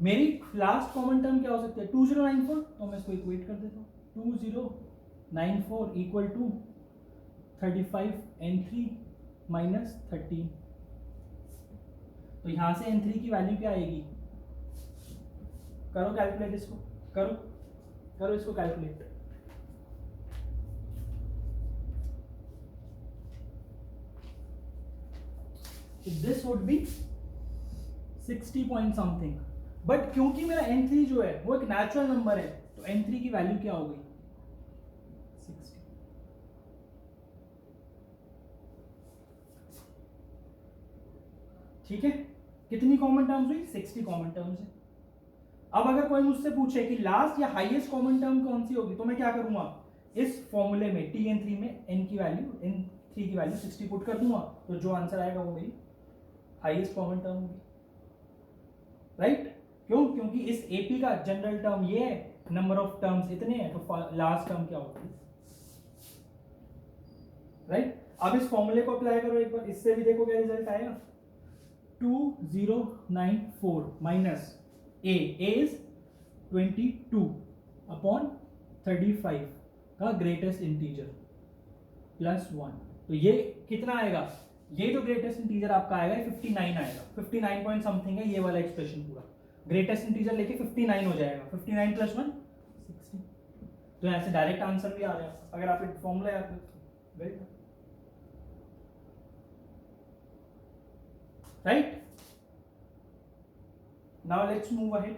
Speaker 1: मेरी लास्ट कॉमन टर्म क्या हो सकती है 2094, तो मैं इसको इक्वेट कर देता हूं 2094 इक्वल टू 35 n3 माइनस 13। तो यहां से n3 की वैल्यू क्या आएगी, करो कैलकुलेट इसको, करो इसको calculate. This would be 60 point something, but क्योंकि मेरा n3 जो है वो एक नेचुरल नंबर है, तो n3 की वैल्यू क्या हो गई 60। ठीक है, कितनी कॉमन टर्म्स हुई 60 कॉमन टर्म्स है। अब अगर कोई मुझसे पूछे कि लास्ट या हाईएस्ट कॉमन टर्म कौन सी होगी, तो मैं क्या करूंगा, इस फॉर्मूले में Tn3 में n की वैल्यू n3 की वैल्यू 60 पुट कर दूंगा, तो जो आंसर आएगा वो मेरी हाईएस्ट कॉमन टर्म होगी, राइट। क्यों, क्योंकि इस एपी का जनरल टर्म ये है, नंबर ऑफ टर्म्स इतने हैं, तो लास्ट टर्म क्या होगी, राइट। अब इस फॉर्मूले को अप्लाई करो एक बार, इससे भी देखो क्या रिजल्ट आएगा 2094 माइनस ए इज 22 अपॉन 35 का ग्रेटेस्ट इंटीजर प्लस 1, तो ये कितना आएगा, ये जो ग्रेटेस्ट इंटीजर आपका आएगा 59 आएगा, 59 पॉइंट समथिंग है ये वाला एक्सप्रेशन पूरा, ग्रेटेस्ट इंटीजर लेके 59 हो जाएगा, 59 प्लस 1 60। तो यहां से डायरेक्ट आंसर भी आ रहा है अगर आप फॉर्मूला याद करें, very good, right। Now let's move ahead,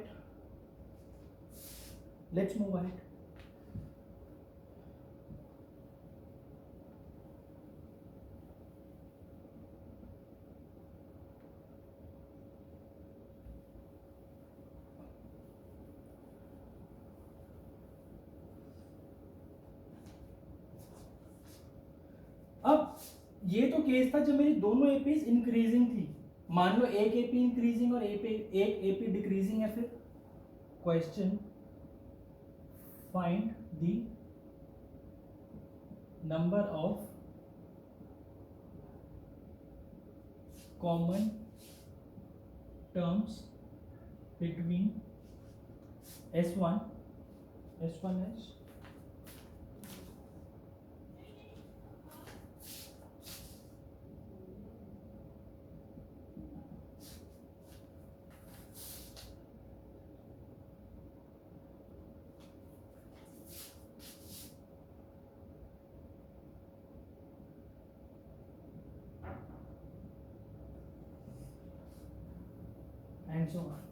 Speaker 1: अब ये तो केस था जब मेरी दोनों एपीज इंक्रीजिंग थी, मान लो एक एपी इंक्रीजिंग और एक एपी डिक्रीजिंग है, फिर question find the number of common terms between S1 S1S and so on.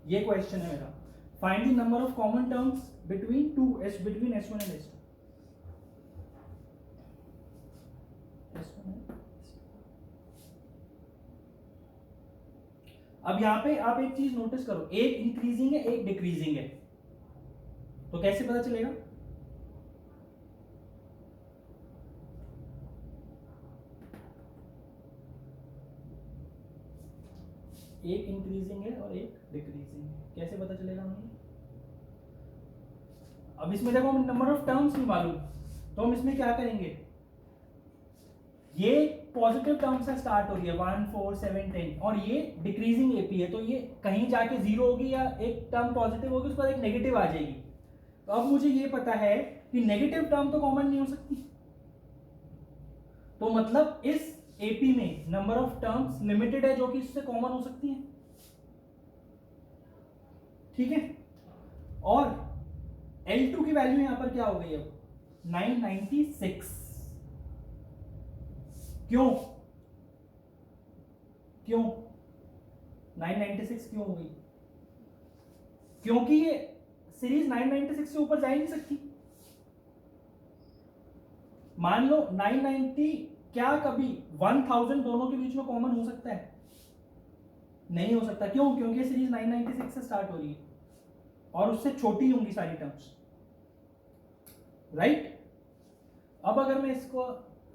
Speaker 1: ये क्वेश्चन है मेरा. Find the number of common terms between between S1 and S2. अब यहां पे आप एक चीज नोटिस करो, एक इंक्रीजिंग है एक डिक्रीजिंग है, तो कैसे पता चलेगा? एक इंक्रीजिंग है और एक डिक्रीजिंग है, कैसे पता चलेगा हमें? अब इसमें देखो हम नंबर ऑफ टर्म्स नहीं मालूम, तो हम इसमें क्या करेंगे, ये पॉजिटिव टर्म से स्टार्ट हो रही है 1 4 7 10 और ये डिक्रीजिंग एपी है, तो ये कहीं जाके जीरो होगी या एक टर्म पॉजिटिव होगी उसके बाद एक नेगेटिव आ जाएगी. तो अब मुझे ये पता है कि नेगेटिव टर्म तो कॉमन नहीं हो सकती, तो मतलब इस एपी में नंबर ऑफ टर्म्स लिमिटेड है जो कि इससे कॉमन हो सकती है. ठीक है, और L2 की वैल्यू यहां पर क्या हो गई अब 996. क्यों 996 क्यों हो गई? क्योंकि ये सीरीज 996 से ऊपर जा ही नहीं सकती. मान लो 990 क्या कभी 1000 दोनों के बीच में कॉमन हो सकता है? नहीं हो सकता. क्यों? क्योंकि सीरीज 996 से स्टार्ट हो रही है और उससे छोटी होंगी सारी टर्म्स. राइट? अब अगर मैं इसको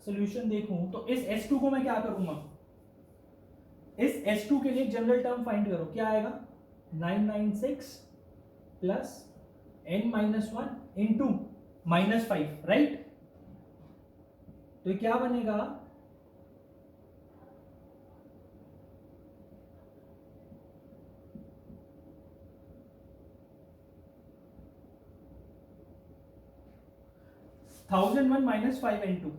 Speaker 1: सॉल्यूशन देखूं तो इस S2 को मैं क्या करूंगा, इस S2 के लिए जनरल टर्म फाइंड करो. क्या आएगा? 996 प्लस n-1 इंटू -5. राइट? तो ये क्या बनेगा? -5 n2.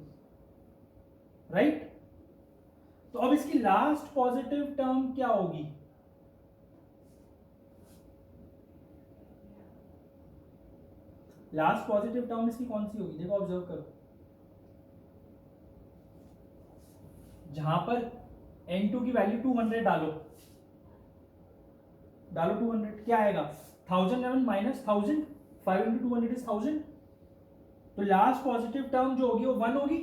Speaker 1: राइट? तो अब इसकी लास्ट पॉजिटिव टर्म क्या होगी? लास्ट पॉजिटिव टर्म इसकी कौन सी होगी? देखो ऑब्जर्व करो, जहां पर n2 की वैल्यू 200 डालो 200, क्या आएगा? 1011 माइनस 1000, 5 इंटू 200 इज 1000. तो लास्ट पॉजिटिव टर्म जो होगी वो 1 होगी.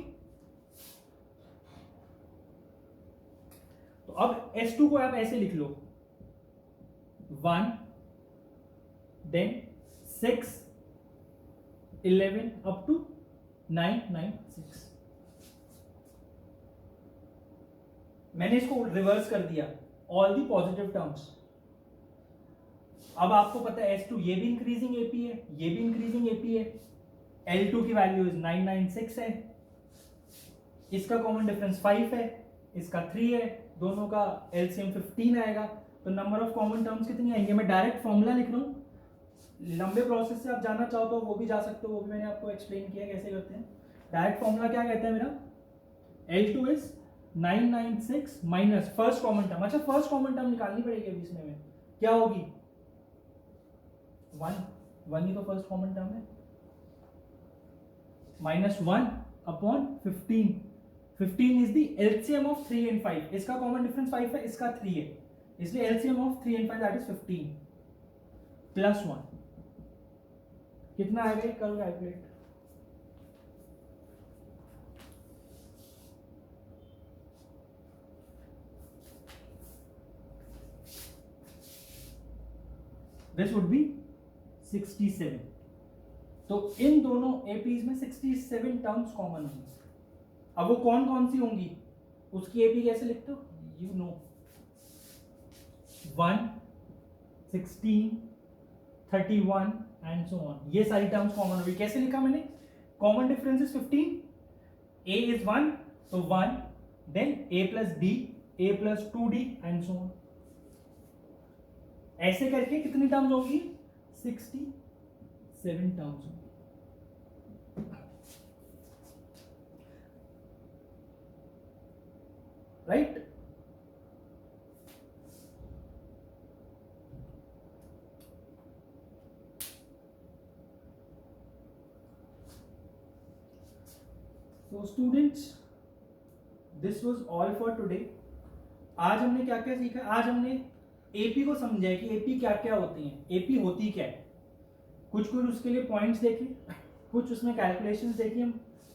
Speaker 1: तो अब S2 को आप ऐसे लिख लो 1 देन 6 11 अप टू 996. मैंने इसको रिवर्स कर दिया, ऑल दी पॉजिटिव टर्म्स. अब आपको पता है S2 ये भी इंक्रीजिंग एपी है, ये भी इंक्रीजिंग एपी है. L2 की वैल्यू 996 है, इसका कॉमन डिफरेंस 5 है, इसका 3 है, दोनों का एलसीएम 15 आएगा. तो नंबर ऑफ कॉमन टर्म्स कितनी आएंगे? मैं डायरेक्ट फॉर्मूला लिख रहा हूं, लंबे प्रोसेस से आप जानना चाहो तो वो भी जा सकते हो, वो भी मैंने आपको एक्सप्लेन किया कैसे करते हैं. डायरेक्ट फॉर्मूला क्या कहता है मेरा? L2 is 996 minus first common term. अच्छा, फर्स्ट कॉमन टर्म निकालनी पड़ेगी अभी इसमें में. क्या होगी? 1 ही तो फर्स्ट कॉमन टर्म है. -1 upon 15. 15 is the LCM of 3 and 5. इसका कॉमन डिफरेंस 5 है, इसका 3 है, इसलिए LCM of 3 and 5 that is 15 plus 1. कितना आएगा? करो कैलकुलेट. This would be 67. तो इन दोनों एपीज में 67 टर्म्स कॉमन होंगी. अब वो कौन कौन सी होंगी, उसकी एपी कैसे लिखते हो? You know 1 16 31 and so on. ये सारी टर्म्स कॉमन होगी. कैसे लिखा मैंने? Common difference is 15, a is 1, तो 1, then a plus b, a plus 2d and so on. ऐसे करके कितनी टर्म्स होगी? 67 टर्म्स होंगी। Right? So students, this was all for today. आज हमने क्या क्या सीखा? आज हमने एपी को समझा है कि एपी क्या क्या होती है, एपी होती क्या है, कुछ उसके लिए पॉइंट्स देखे, कुछ उसमें कैलकुलेशंस देखी,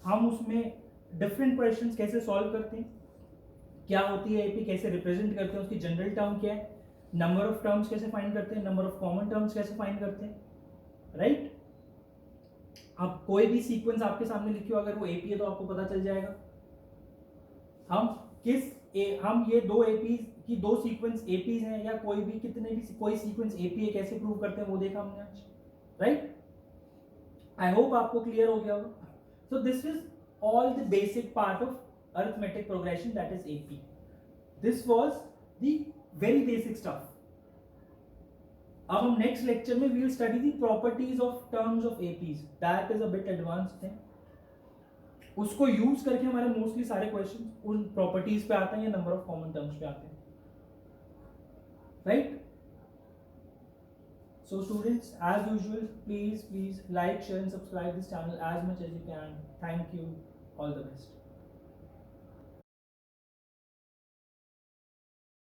Speaker 1: हम उसमें डिफरेंट क्वेश्चंस कैसे सॉल्व करते हैं, क्या होती है एपी, कैसे रिप्रेजेंट करते हैं, उसकी जनरल टर्म क्या है, नंबर ऑफ टर्म्स कैसे फाइंड करते हैं, नंबर ऑफ कॉमन टर्म्स कैसे फाइंड करते हैं। राइट? अब कोई भी सीक्वेंस आपके सामने लिखी हो, अगर वो एपी है तो आपको पता चल जाएगा। हम ये दो एपी की दो सीक्वेंस एपीज हैं या कोई भी कितने भी कोई सीक्वेंस एपी है कैसे प्रूव करते हैं वो देखा हमने आज। राइट? आई होप आपको क्लियर हो गया होगा। So this is all the basic part of arithmetic progression, that is AP. This was the very basic stuff. अब हम नेक्स्ट लेक्चर में we will study the properties of terms of APs, that is a bit advanced thing. उसको use करके हमारे mostly सारे question उन properties पे आते हैं या नंबर ऑफ कॉमन टर्म्स पे आते हैं। Right? So students, as usual, please like, share and subscribe this channel as much as you can. Thank you. All the best.